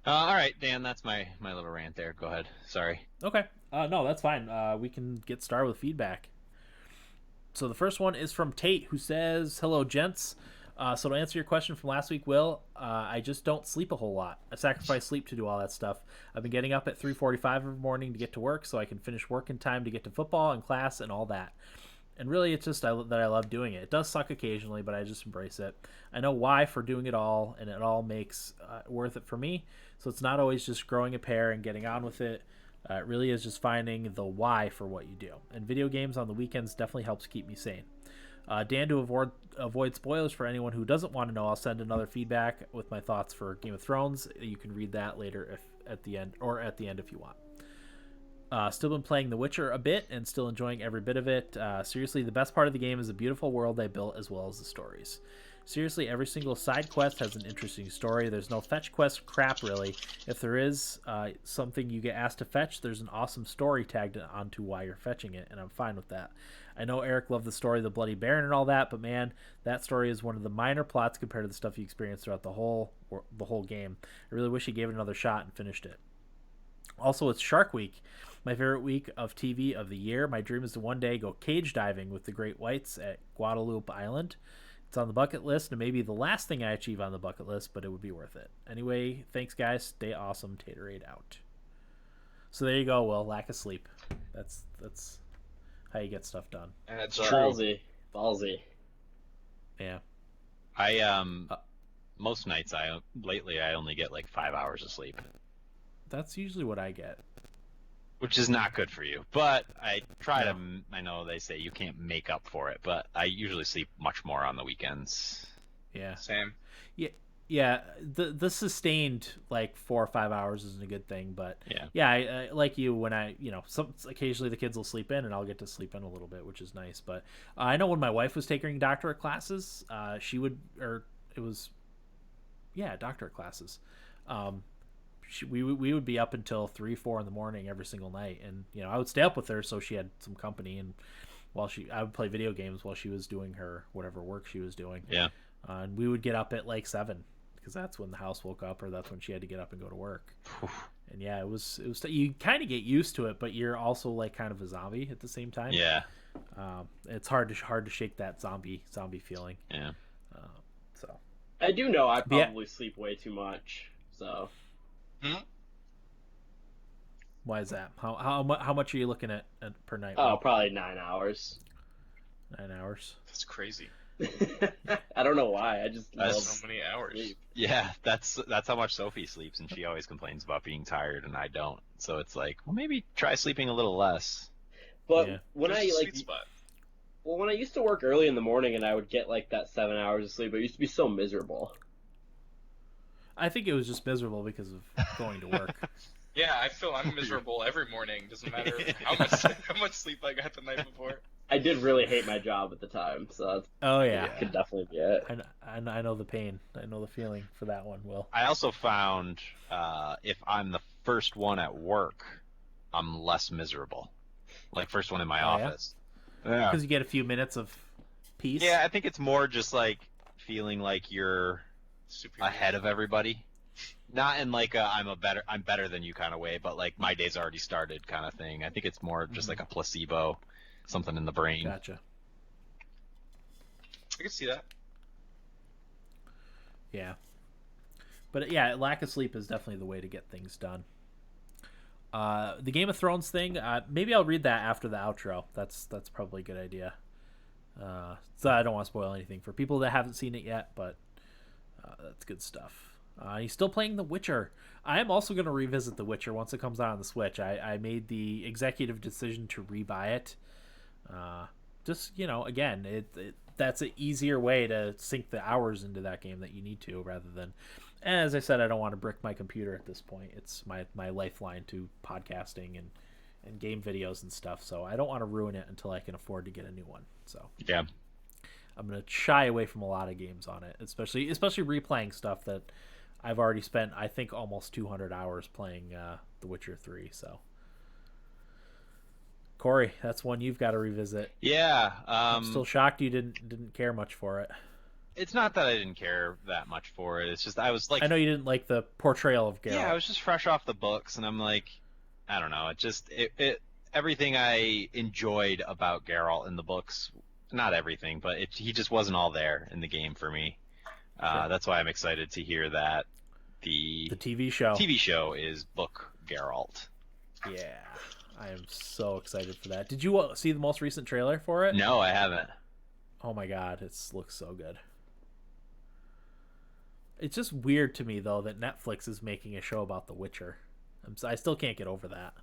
All right, Dan, that's my little rant there. Go ahead. Sorry. Okay. No, that's fine. We can get started with feedback. So the first one is from Tate, who says, "Hello, gents. So to answer your question from last week, Will, I just don't sleep a whole lot. I sacrifice sleep to do all that stuff. I've been getting up at 3:45 every morning to get to work so I can finish work in time to get to football and class and all that. And really, it's just that I love doing it. It does suck occasionally, but I just embrace it. I know why for doing it all, and it all makes worth it for me. So it's not always just growing a pair and getting on with it. It really is just finding the why for what you do. And video games on the weekends definitely helps keep me sane. Dan, to avoid spoilers for anyone who doesn't want to know, I'll send another feedback with my thoughts for Game of Thrones. You can read that later at the end if you want. Still been playing The Witcher a bit and still enjoying every bit of it. Seriously, the best part of the game is the beautiful world they built as well as the stories. Seriously, every single side quest has an interesting story. There's no fetch quest crap, really. If there is something you get asked to fetch, there's an awesome story tagged onto why you're fetching it, and I'm fine with that. I know Eric loved the story of the Bloody Baron and all that, but man, that story is one of the minor plots compared to the stuff you experience throughout the whole game. I really wish he gave it another shot and finished it. Also, it's Shark Week, my favorite week of TV of the year. My dream is to one day go cage diving with the great whites at Guadalupe Island. It's on the bucket list, and maybe the last thing I achieve on the bucket list, but it would be worth it. Anyway, thanks, guys. Stay awesome. Taterade out. So there you go, Will. Lack of sleep. That's how you get stuff done. And it's Ballsy. Yeah. I most nights lately I only get like 5 hours of sleep, That's usually what I get. which is not good for you. But I try to. I know they say you can't make up for it, but I usually sleep much more on the weekends. Yeah. Same. Yeah, the sustained like 4 or 5 hours isn't a good thing, but Yeah. I like you when occasionally the kids will sleep in and I'll get to sleep in a little bit, which is nice. But I know when my wife was taking doctorate classes, doctorate classes. We would be up until 3-4 in the morning every single night, and I would stay up with her so she had some company, and I would play video games while she was doing her whatever work she was doing. Yeah. And we would get up at like 7 because that's when the house woke up, or that's when she had to get up and go to work. And yeah, it was you kind of get used to it, but you're also like kind of a zombie at the same time. Yeah. It's hard to shake that zombie feeling. Yeah. So I do know I probably sleep way too much. So. Why is that? How much are you looking at per night? Oh, probably 9 hours. 9 hours. That's crazy. I don't know why. I just love So many hours. sleep. Yeah, that's how much Sophie sleeps, and she always complains about being tired, and I don't. So it's like, well, maybe try sleeping a little less. But when There's I a sweet spot. when I used to work early in the morning and I would get like that 7 hours of sleep, it used to be so miserable. I think it was just miserable because of going to work. Yeah, I feel I'm miserable every morning. Doesn't matter how much sleep I got the night before. I did really hate my job at the time, so that's, Oh yeah, it could definitely be it. I know the pain. I know the feeling for that one, Will. I also found if I'm the first one at work, I'm less miserable. Like first one in my office. Yeah. Because you get a few minutes of peace. Yeah, I think it's more just like feeling like you're ahead of everybody. Not in like I'm better than you kind of way, but like my day's already started kind of thing. I think it's more just like a placebo, something in the brain. Gotcha. I can see that. Yeah. But yeah, lack of sleep is definitely the way to get things done. The Game of Thrones thing, maybe I'll read that after the outro. That's probably a good idea. So I don't want to spoil anything for people that haven't seen it yet, but that's good stuff. He's still playing The Witcher. I am also going to revisit The Witcher once it comes out on the Switch. I made the executive decision to rebuy it. Just, again, that's an easier way to sink the hours into that game that you need to, rather than, as I said, I don't want to brick my computer at this point. It's my lifeline to podcasting and game videos and stuff, so I don't want to ruin it until I can afford to get a new one. So yeah, I'm going to shy away from a lot of games on it, especially replaying stuff that I've already spent, I think, almost 200 hours playing The Witcher 3. So, Corey, that's one you've got to revisit. Yeah, I'm still shocked you didn't care much for it. It's not that I didn't care that much for it. It's just I was like, I know you didn't like the portrayal of Geralt. Yeah, I was just fresh off the books, and I'm like, I don't know. It everything I enjoyed about Geralt in the books, not everything, but he just wasn't all there in the game for me. Sure. That's why I'm excited to hear that the TV show is book Geralt. Yeah, I am so excited for that. Did you see the most recent trailer for it? No, I haven't. Oh my god, it looks so good. It's just weird to me though that Netflix is making a show about The Witcher. I still can't get over that.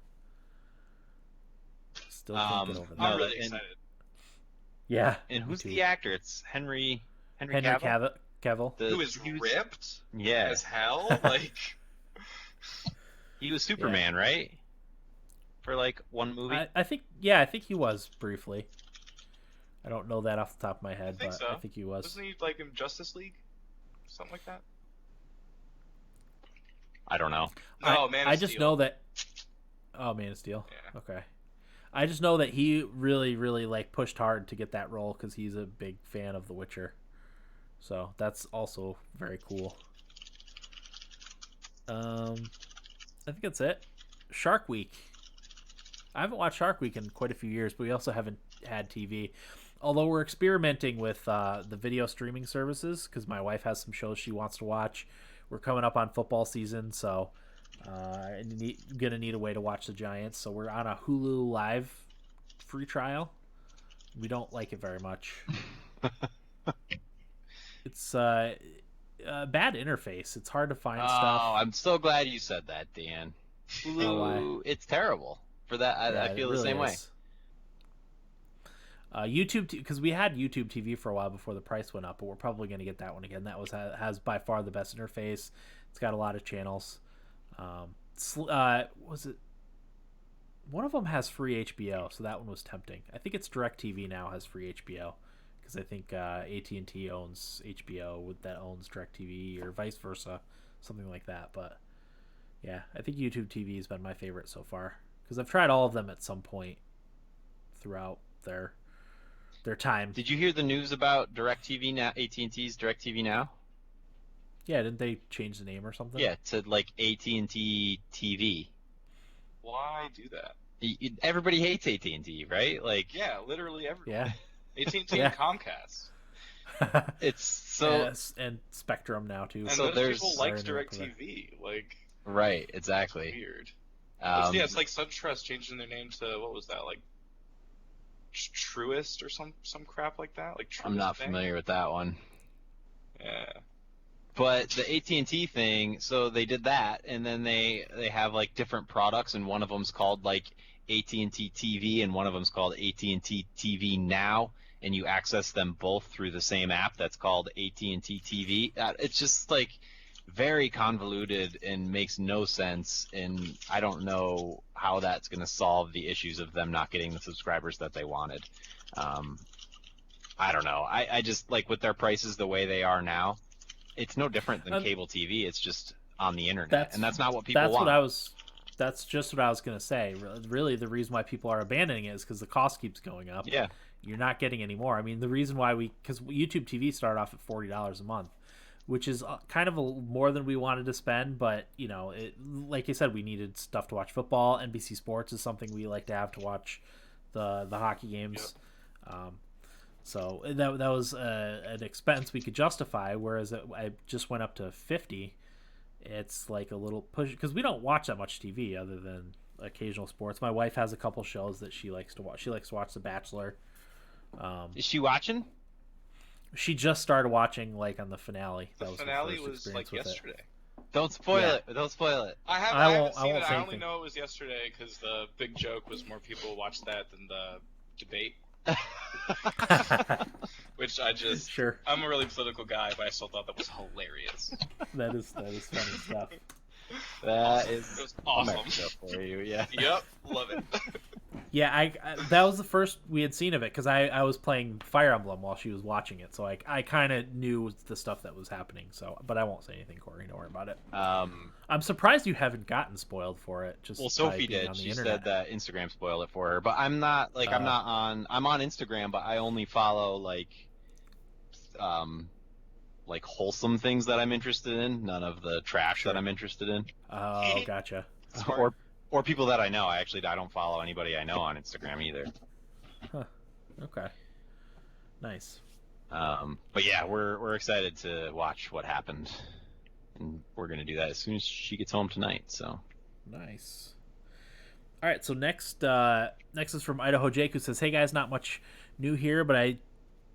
I'm really excited. Yeah. And who's the actor? It's Henry Cavill. Who is ripped? Yeah. As hell? Like he was Superman, right? For like one movie? I think he was briefly. I don't know that off the top of my head, but so. I think he was. Wasn't he like in Justice League? Something like that? I don't know. No, Man of Steel. I just know that. Oh, Man of Steel. Yeah. Okay. I just know that he really, really like pushed hard to get that role because he's a big fan of The Witcher. So that's also very cool. I think that's it. Shark Week. I haven't watched Shark Week in quite a few years, but we also haven't had TV. Although we're experimenting with the video streaming services because my wife has some shows she wants to watch. We're coming up on football season, so I'm going to need a way to watch the Giants. So we're on a Hulu Live free trial. We don't like it very much. It's a bad interface. It's hard to find stuff. Oh, I'm so glad you said that, Dan. Hulu, it's terrible. For that, I feel the same way. YouTube, because we had YouTube TV for a while before the price went up, but we're probably going to get that one again. That has by far the best interface. It's got a lot of channels. Was it? One of them has free HBO, so that one was tempting. I think it's DirecTV now has free HBO, because I think AT&T owns HBO that owns DirecTV, or vice versa, something like that. But yeah, I think YouTube TV has been my favorite so far, because I've tried all of them at some point throughout their time. Did you hear the news about DirecTV now? AT&T's DirecTV Now? Yeah, didn't they change the name or something? Yeah, to like AT&T TV. Why do that? Everybody hates AT&T, right? Like, Yeah, literally everyone. Yeah. AT&T Yeah. and Comcast. it's so Yes, and Spectrum now too. And So those there's- people like Sorry, DirecTV. Like, right, exactly. weird. Um, Yeah, it's like SunTrust changing their name to, what was that, like Truist or some crap like that? Like Truist I'm not Bank? familiar with that one. Yeah. But the AT&T thing, so they did that, and then they have like different products, and one of them's called like AT&T TV, and one of them's called AT&T TV Now, and you access them both through the same app that's called AT&T TV. It's just like very convoluted and makes no sense, and I don't know how that's going to solve the issues of them not getting the subscribers that they wanted. I don't know. I just like with their prices the way they are now, it's no different than cable TV. It's just on the internet, and that's not what people want. That's just what I was gonna say. Really, the reason why people are abandoning it is because the cost keeps going up. Yeah. You're not getting any more. I mean, the reason why because YouTube TV started off at $40 a month, which is kind of more than we wanted to spend. But you know, like you said, we needed stuff to watch football. NBC Sports is something we like to have to watch the hockey games. Yep. So that was an expense we could justify. Whereas I just went up to 50. It's like a little push because we don't watch that much TV other than occasional sports. My wife has a couple shows that she likes to watch. She likes to watch The Bachelor. Is she watching? She just started watching like on the finale. The finale was like yesterday. Don't spoil it. Don't spoil it. I haven't seen it. say I only anything. know it was yesterday because the big joke was more people watched that than the debate. Which Sure. I'm a really political guy, but I still thought that was hilarious. That is funny stuff. That It is was awesome. America for you, yeah. Yep, love it. Yeah, I that was the first we had seen of it because I was playing Fire Emblem while she was watching it, so I kind of knew the stuff that was happening. So, but I won't say anything, Corey. Don't worry about it. I'm surprised you haven't gotten spoiled for it. Just Well, by Sophie being did. on the She internet. said that Instagram spoiled it for her, but I'm not on Instagram, but I only follow like wholesome things that I'm interested in, none of the trash that I'm interested in. Oh, gotcha. Or people that I know. I don't follow anybody I know on Instagram either. Huh. Okay. Nice. But yeah, we're excited to watch what happened, and we're gonna do that as soon as she gets home tonight. So Nice. All right, so next is from Idaho Jake, who says, "Hey guys, not much new here, but I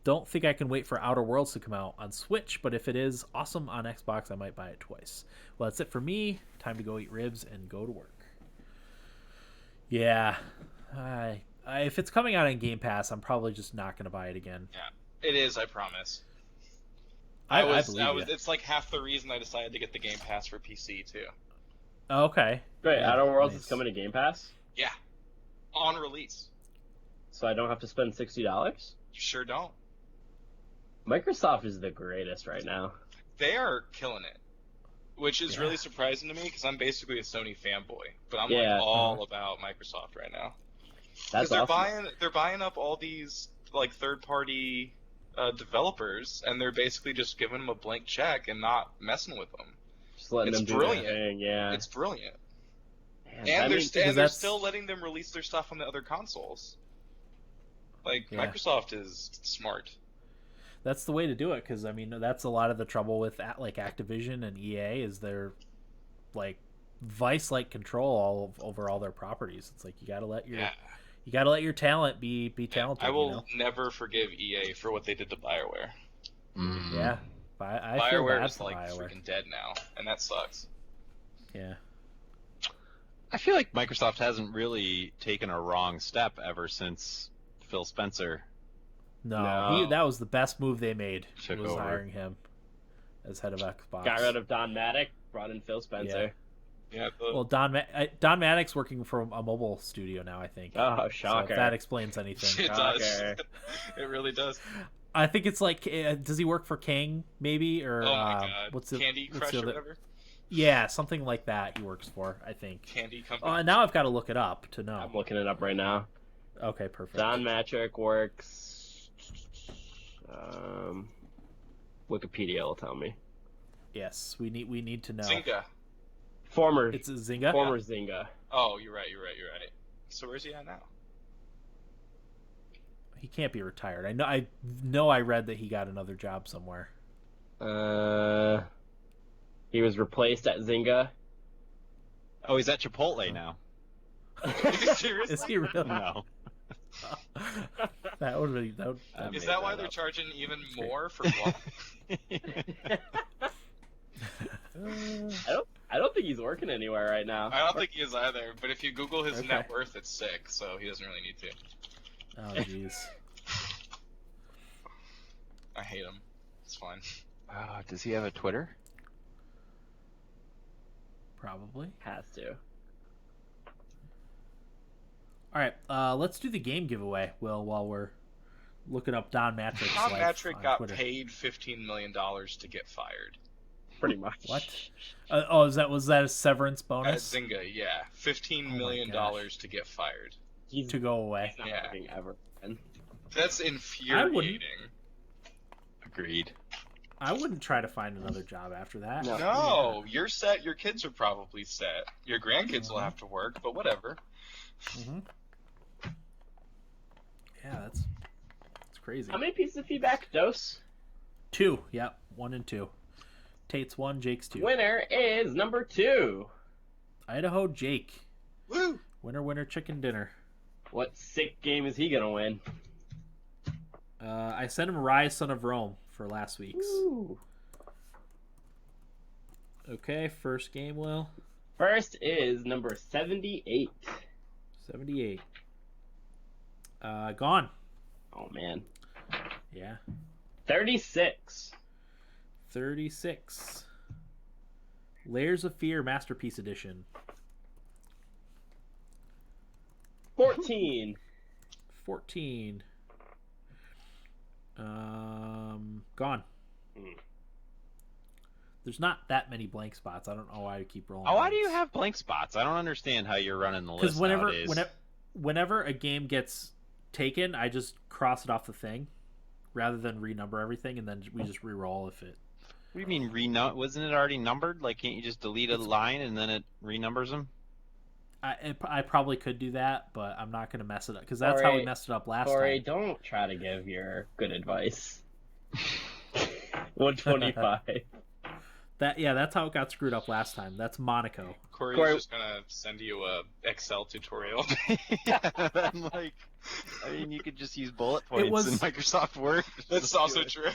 don't think I can wait for Outer Worlds to come out on Switch, but if it is awesome on Xbox, I might buy it twice." Well, that's it for me. Time to go eat ribs and go to work. Yeah. If it's coming out on Game Pass, I'm probably just not going to buy it again. Yeah, it is. I promise. I believe you. It's like half the reason I decided to get the Game Pass for PC too. Oh, okay. Wait, Yeah, Outer Worlds nice. is coming to Game Pass, Yeah, on release. so I don't have to spend $60. You sure don't. Microsoft is the greatest right now. They are killing it, which is Yeah. really surprising to me because I'm basically a Sony fanboy, but I'm Yeah, like all about Microsoft right now. That's Because awesome. they're buying up all these like third-party developers, and they're basically just giving them a blank check and not messing with them. Just letting it's them do brilliant. their thing. Yeah. It's brilliant, Man, and I they're mean, they're that's- still letting them release their stuff on the other consoles. Like Yeah. Microsoft is smart. That's the way to do it, because I mean that's a lot of the trouble with like Activision and EA is their like vice-like control over all their properties. It's like you gotta let your talent be talented. I will You know? never forgive EA for what they did to BioWare. Yeah, I feel BioWare bad is for like BioWare. freaking dead now, and that sucks. Yeah, I feel like Microsoft hasn't really taken a wrong step ever since Phil Spencer No. that was the best move they made. Took was over. hiring him as head of Xbox. Got rid of Don Maddock, brought in Phil Spencer. Yeah. Well, Don Maddock's working for a mobile studio now, I think. Oh, So shocker. if that explains anything. It does. Shocker. It really does. I think it's like, does he work for King maybe, or Oh my god. what's the Candy what's Crush the or other- whatever. Yeah, something like that. He works for, I think. Candy Company. And now I've got to look it up to know. I'm looking it up right now. Okay, perfect. Don Matrick works. Wikipedia will tell me. Yes, we need to know. Zynga. Former It's a Zynga. Zynga. Oh, you're right. So where's he at now? He can't be retired. I know. I read that he got another job somewhere. He was replaced at Zynga. Oh, he's at Chipotle now. Seriously? Is he really? No. That would be. That Is that why they're charging even more for what? I don't think he's working anywhere right now. I don't think he is either, but if you Google his Okay. net worth, it's sick, so he doesn't really need to. Oh jeez. I hate him. It's fine. Does he have a Twitter? Probably. Has to. All right. Let's do the game giveaway. Will, while we're looking up Don Matrick's Tom life Matrick on got Twitter. paid $15 million to get fired. Pretty much. What? Was that a severance At bonus Zynga, yeah. $15 my million gosh. to get fired. He's to go away? he's not Yeah. working ever. And That's infuriating. Agreed. I wouldn't try to find another job after that. No. No, you're set. Your kids are probably set. Your grandkids will have to work, but whatever. Mm-hmm. Yeah, that's crazy. How many pieces of feedback? Dose? 2. Yep. 1 and 2. Tate's 1, Jake's 2. Winner is number 2. Idaho Jake. Woo! Winner, chicken dinner. What sick game is he gonna win? I sent him Rise, Son of Rome for last week's. Ooh. Okay, first game, Will. First is number 78. 78. Gone. Oh man. Yeah. 36. 36. Layers of Fear Masterpiece Edition. 14. 14. Gone. Mm. There's not that many blank spots. I don't know why I keep rolling. Oh, why do you blanks. have blank spots? I don't understand how you're running the Because list whenever, nowadays. whenever a game gets taken, I just cross it off the thing, rather than renumber everything, and then we just re-roll if it. What do you mean wasn't it already numbered? Like, can't you just delete a line and then it renumbers them? I probably could do that, but I'm not going to mess it up because that's how we Corey- messed it up last Corey, time. don't try to give your good advice. 125. That's how it got screwed up last time. That's Monaco. Corey's Corey- just gonna send you a Excel tutorial. I'm like, I mean, you could just use bullet points was- in Microsoft Word. That's also true.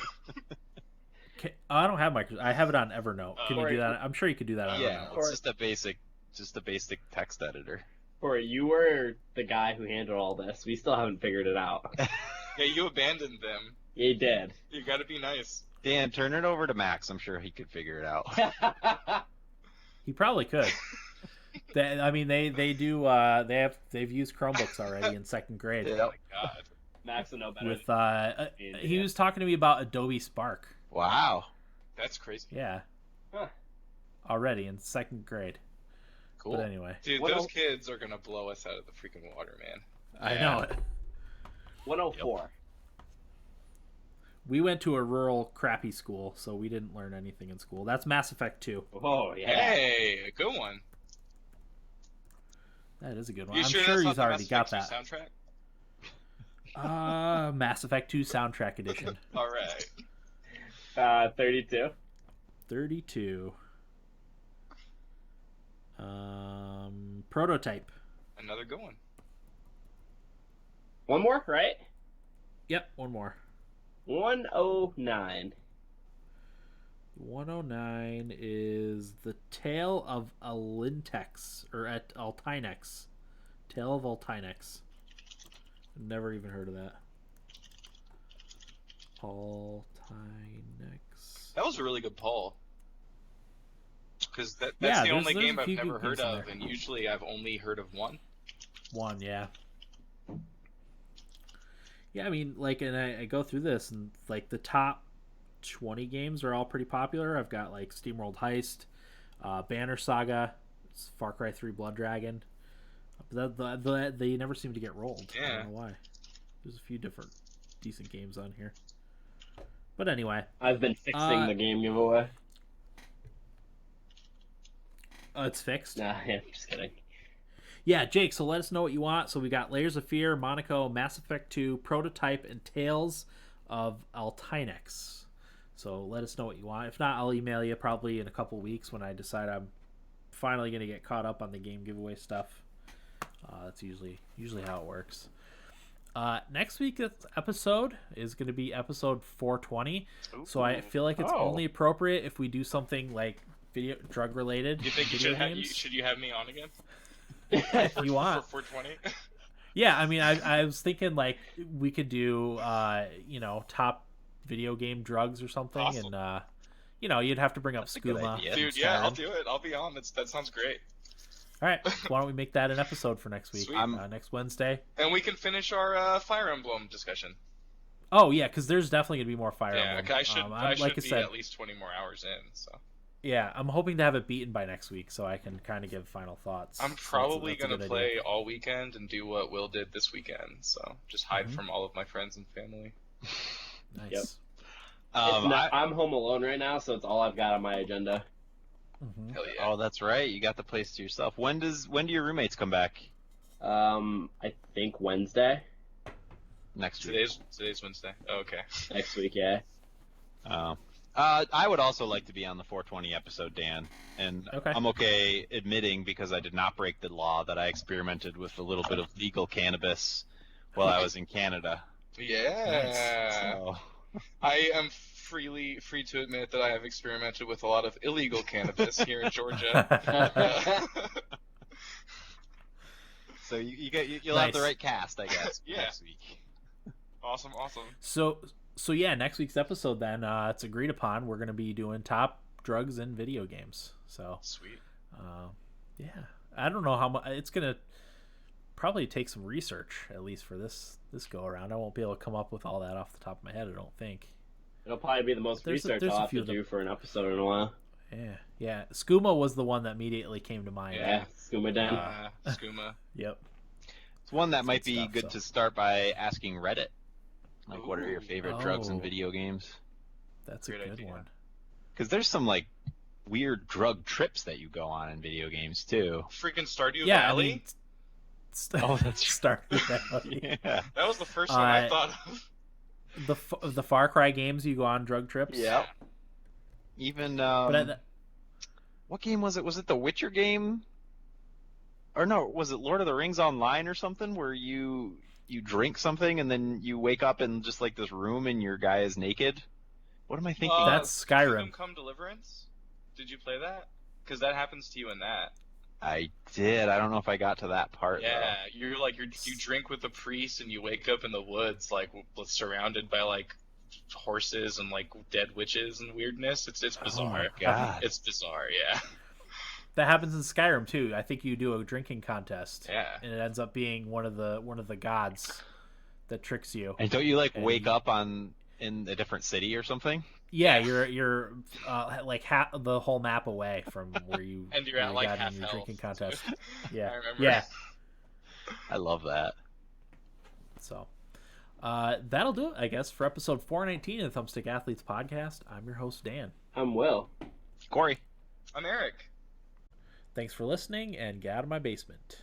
I don't have Microsoft. I have it on Evernote. Can you Corey- do that? I'm sure you could do that on Yeah, Evernote. it's just a basic text editor. Corey, you were the guy who handled all this. We still haven't figured it out. Yeah, you abandoned them. You did. You gotta be nice. Dan, turn it over to Max. I'm sure he could figure it out. He probably could. They do. They've used Chromebooks already in second grade. Oh my god. Max will know better. With he was talking to me about Adobe Spark. Wow. That's crazy. Yeah. Huh. Already in second grade. Cool. But anyway, Dude, What those else? kids are gonna blow us out of the freaking water, man. I Yeah. know it. 104. We went to a rural, crappy school, so we didn't learn anything in school. That's Mass Effect 2. Oh, yeah. Hey, a good one. That is a good one. You I'm sure sure that's he's not already the got Mass that. Effect 2 soundtrack? Mass Effect 2 soundtrack edition. All right. 32. 32. Prototype. Another good one. One more, right? Yep, one more. 109. 109 is The Tale of Alintex, or at Altinex. Tale of Altinex. Never even heard of that. Paul Tynex. That was a really good poll. Because that's Yeah, the there's only a game I've few never good heard games in of, there. and usually I've only heard of one. One, yeah. Yeah, I mean, like, and I go through this, and, like, the top 20 games are all pretty popular. I've got, like, SteamWorld Heist, Banner Saga, Far Cry 3 Blood Dragon. But they never seem to get rolled. I Yeah. don't know why. There's a few different decent games on here. But anyway. I've been fixing the game giveaway. Oh, it's fixed? Nah, yeah, just kidding. Yeah, Jake, so let us know what you want. So we got Layers of Fear, Monaco, Mass Effect 2, Prototype, and Tales of Altinex. So let us know what you want. If not, I'll email you probably in a couple weeks when I decide I'm finally going to get caught up on the game giveaway stuff. That's usually how it works. Next week's episode is going to be episode 420. Ooh. So I feel like it's only appropriate if we do something like drug related. You think should you have me on again? If you want. For 420? Yeah, I mean, I was thinking like we could do top video game drugs or something. Awesome. And you'd have to bring up That's a good Skooma. idea. Dude, yeah, I'll do it. I'll be on. That sounds great. All right, why don't we make that an episode for next week? Sweet. Next Wednesday. And we can finish our Fire Emblem discussion. Oh yeah, because there's definitely gonna be more Fire Yeah, Emblem. I should like I be said, at least 20 more hours in. So yeah, I'm hoping to have it beaten by next week so I can kind of give final thoughts. I'm So probably that's a gonna good play idea. all weekend and do what Will did this weekend. So just hide from all of my friends and family. Nice. Yep. I'm home alone right now, so it's all I've got on my agenda. Mhm. Hell yeah. Oh, that's right. You got the place to yourself. When do your roommates come back? I think Wednesday Next week. Today's Wednesday. Oh, okay. next week. Yeah. Oh. I would also like to be on the 420 episode, Dan. And Okay. I'm okay admitting, because I did not break the law, that I experimented with a little bit of legal cannabis while I was in Canada. Yeah. So, I am free to admit that I have experimented with a lot of illegal cannabis here in Georgia. so you'll Nice. have the right cast, I guess, Yeah. next week. Awesome. So yeah, next week's episode then it's agreed upon. We're gonna be doing top drugs in video games. So Sweet. yeah, I don't know how much it's gonna probably take some research at least for this go around. I won't be able to come up with all that off the top of my head. I don't think. It'll probably be the most research there's a I'll have few to of them. do for an episode in a while. Yeah. Skooma was the one that immediately came to mind. Yeah, Skooma Den. Skooma. Yep. It's one that might Good be stuff, good so. to start by asking Reddit. Like, what are your Ooh. favorite drugs in Oh. video games? That's a Great good idea. one. Because there's some, like, weird drug trips that you go on in video games, too. Freaking Stardew Yeah, Valley. I mean, Oh, that's Stardew Valley. Yeah. That was the first one I thought of. The Far Cry games, you go on drug trips. Yep. Even, But what game was it? Was it the Witcher game? Or no, was it Lord of the Rings Online or something, where you drink something and then you wake up in just like this room and your guy is naked? What am I thinking? That's Kingdom Skyrim. Come Deliverance. Did you play that? Because that happens to you in that. I did. I don't know if I got to that part. Yeah, you drink with the priest and you wake up in the woods like surrounded by like horses and like dead witches and weirdness. It's Oh bizarre. my God. It's bizarre. Yeah. That happens in Skyrim too. I think you do a drinking contest. Yeah. And it ends up being one of the gods that tricks you. And don't you like And wake up in a different city or something? Yeah, you're like the whole map away from where you And you're at, like, got in half your health, drinking too. contest. Yeah, I remember. yeah. I love that. So that'll do it, I guess, for episode 419 of the Thumbstick Athletes podcast. I'm your host Dan. I'm Will. Corey. I'm Eric. Thanks for listening, and get out of my basement.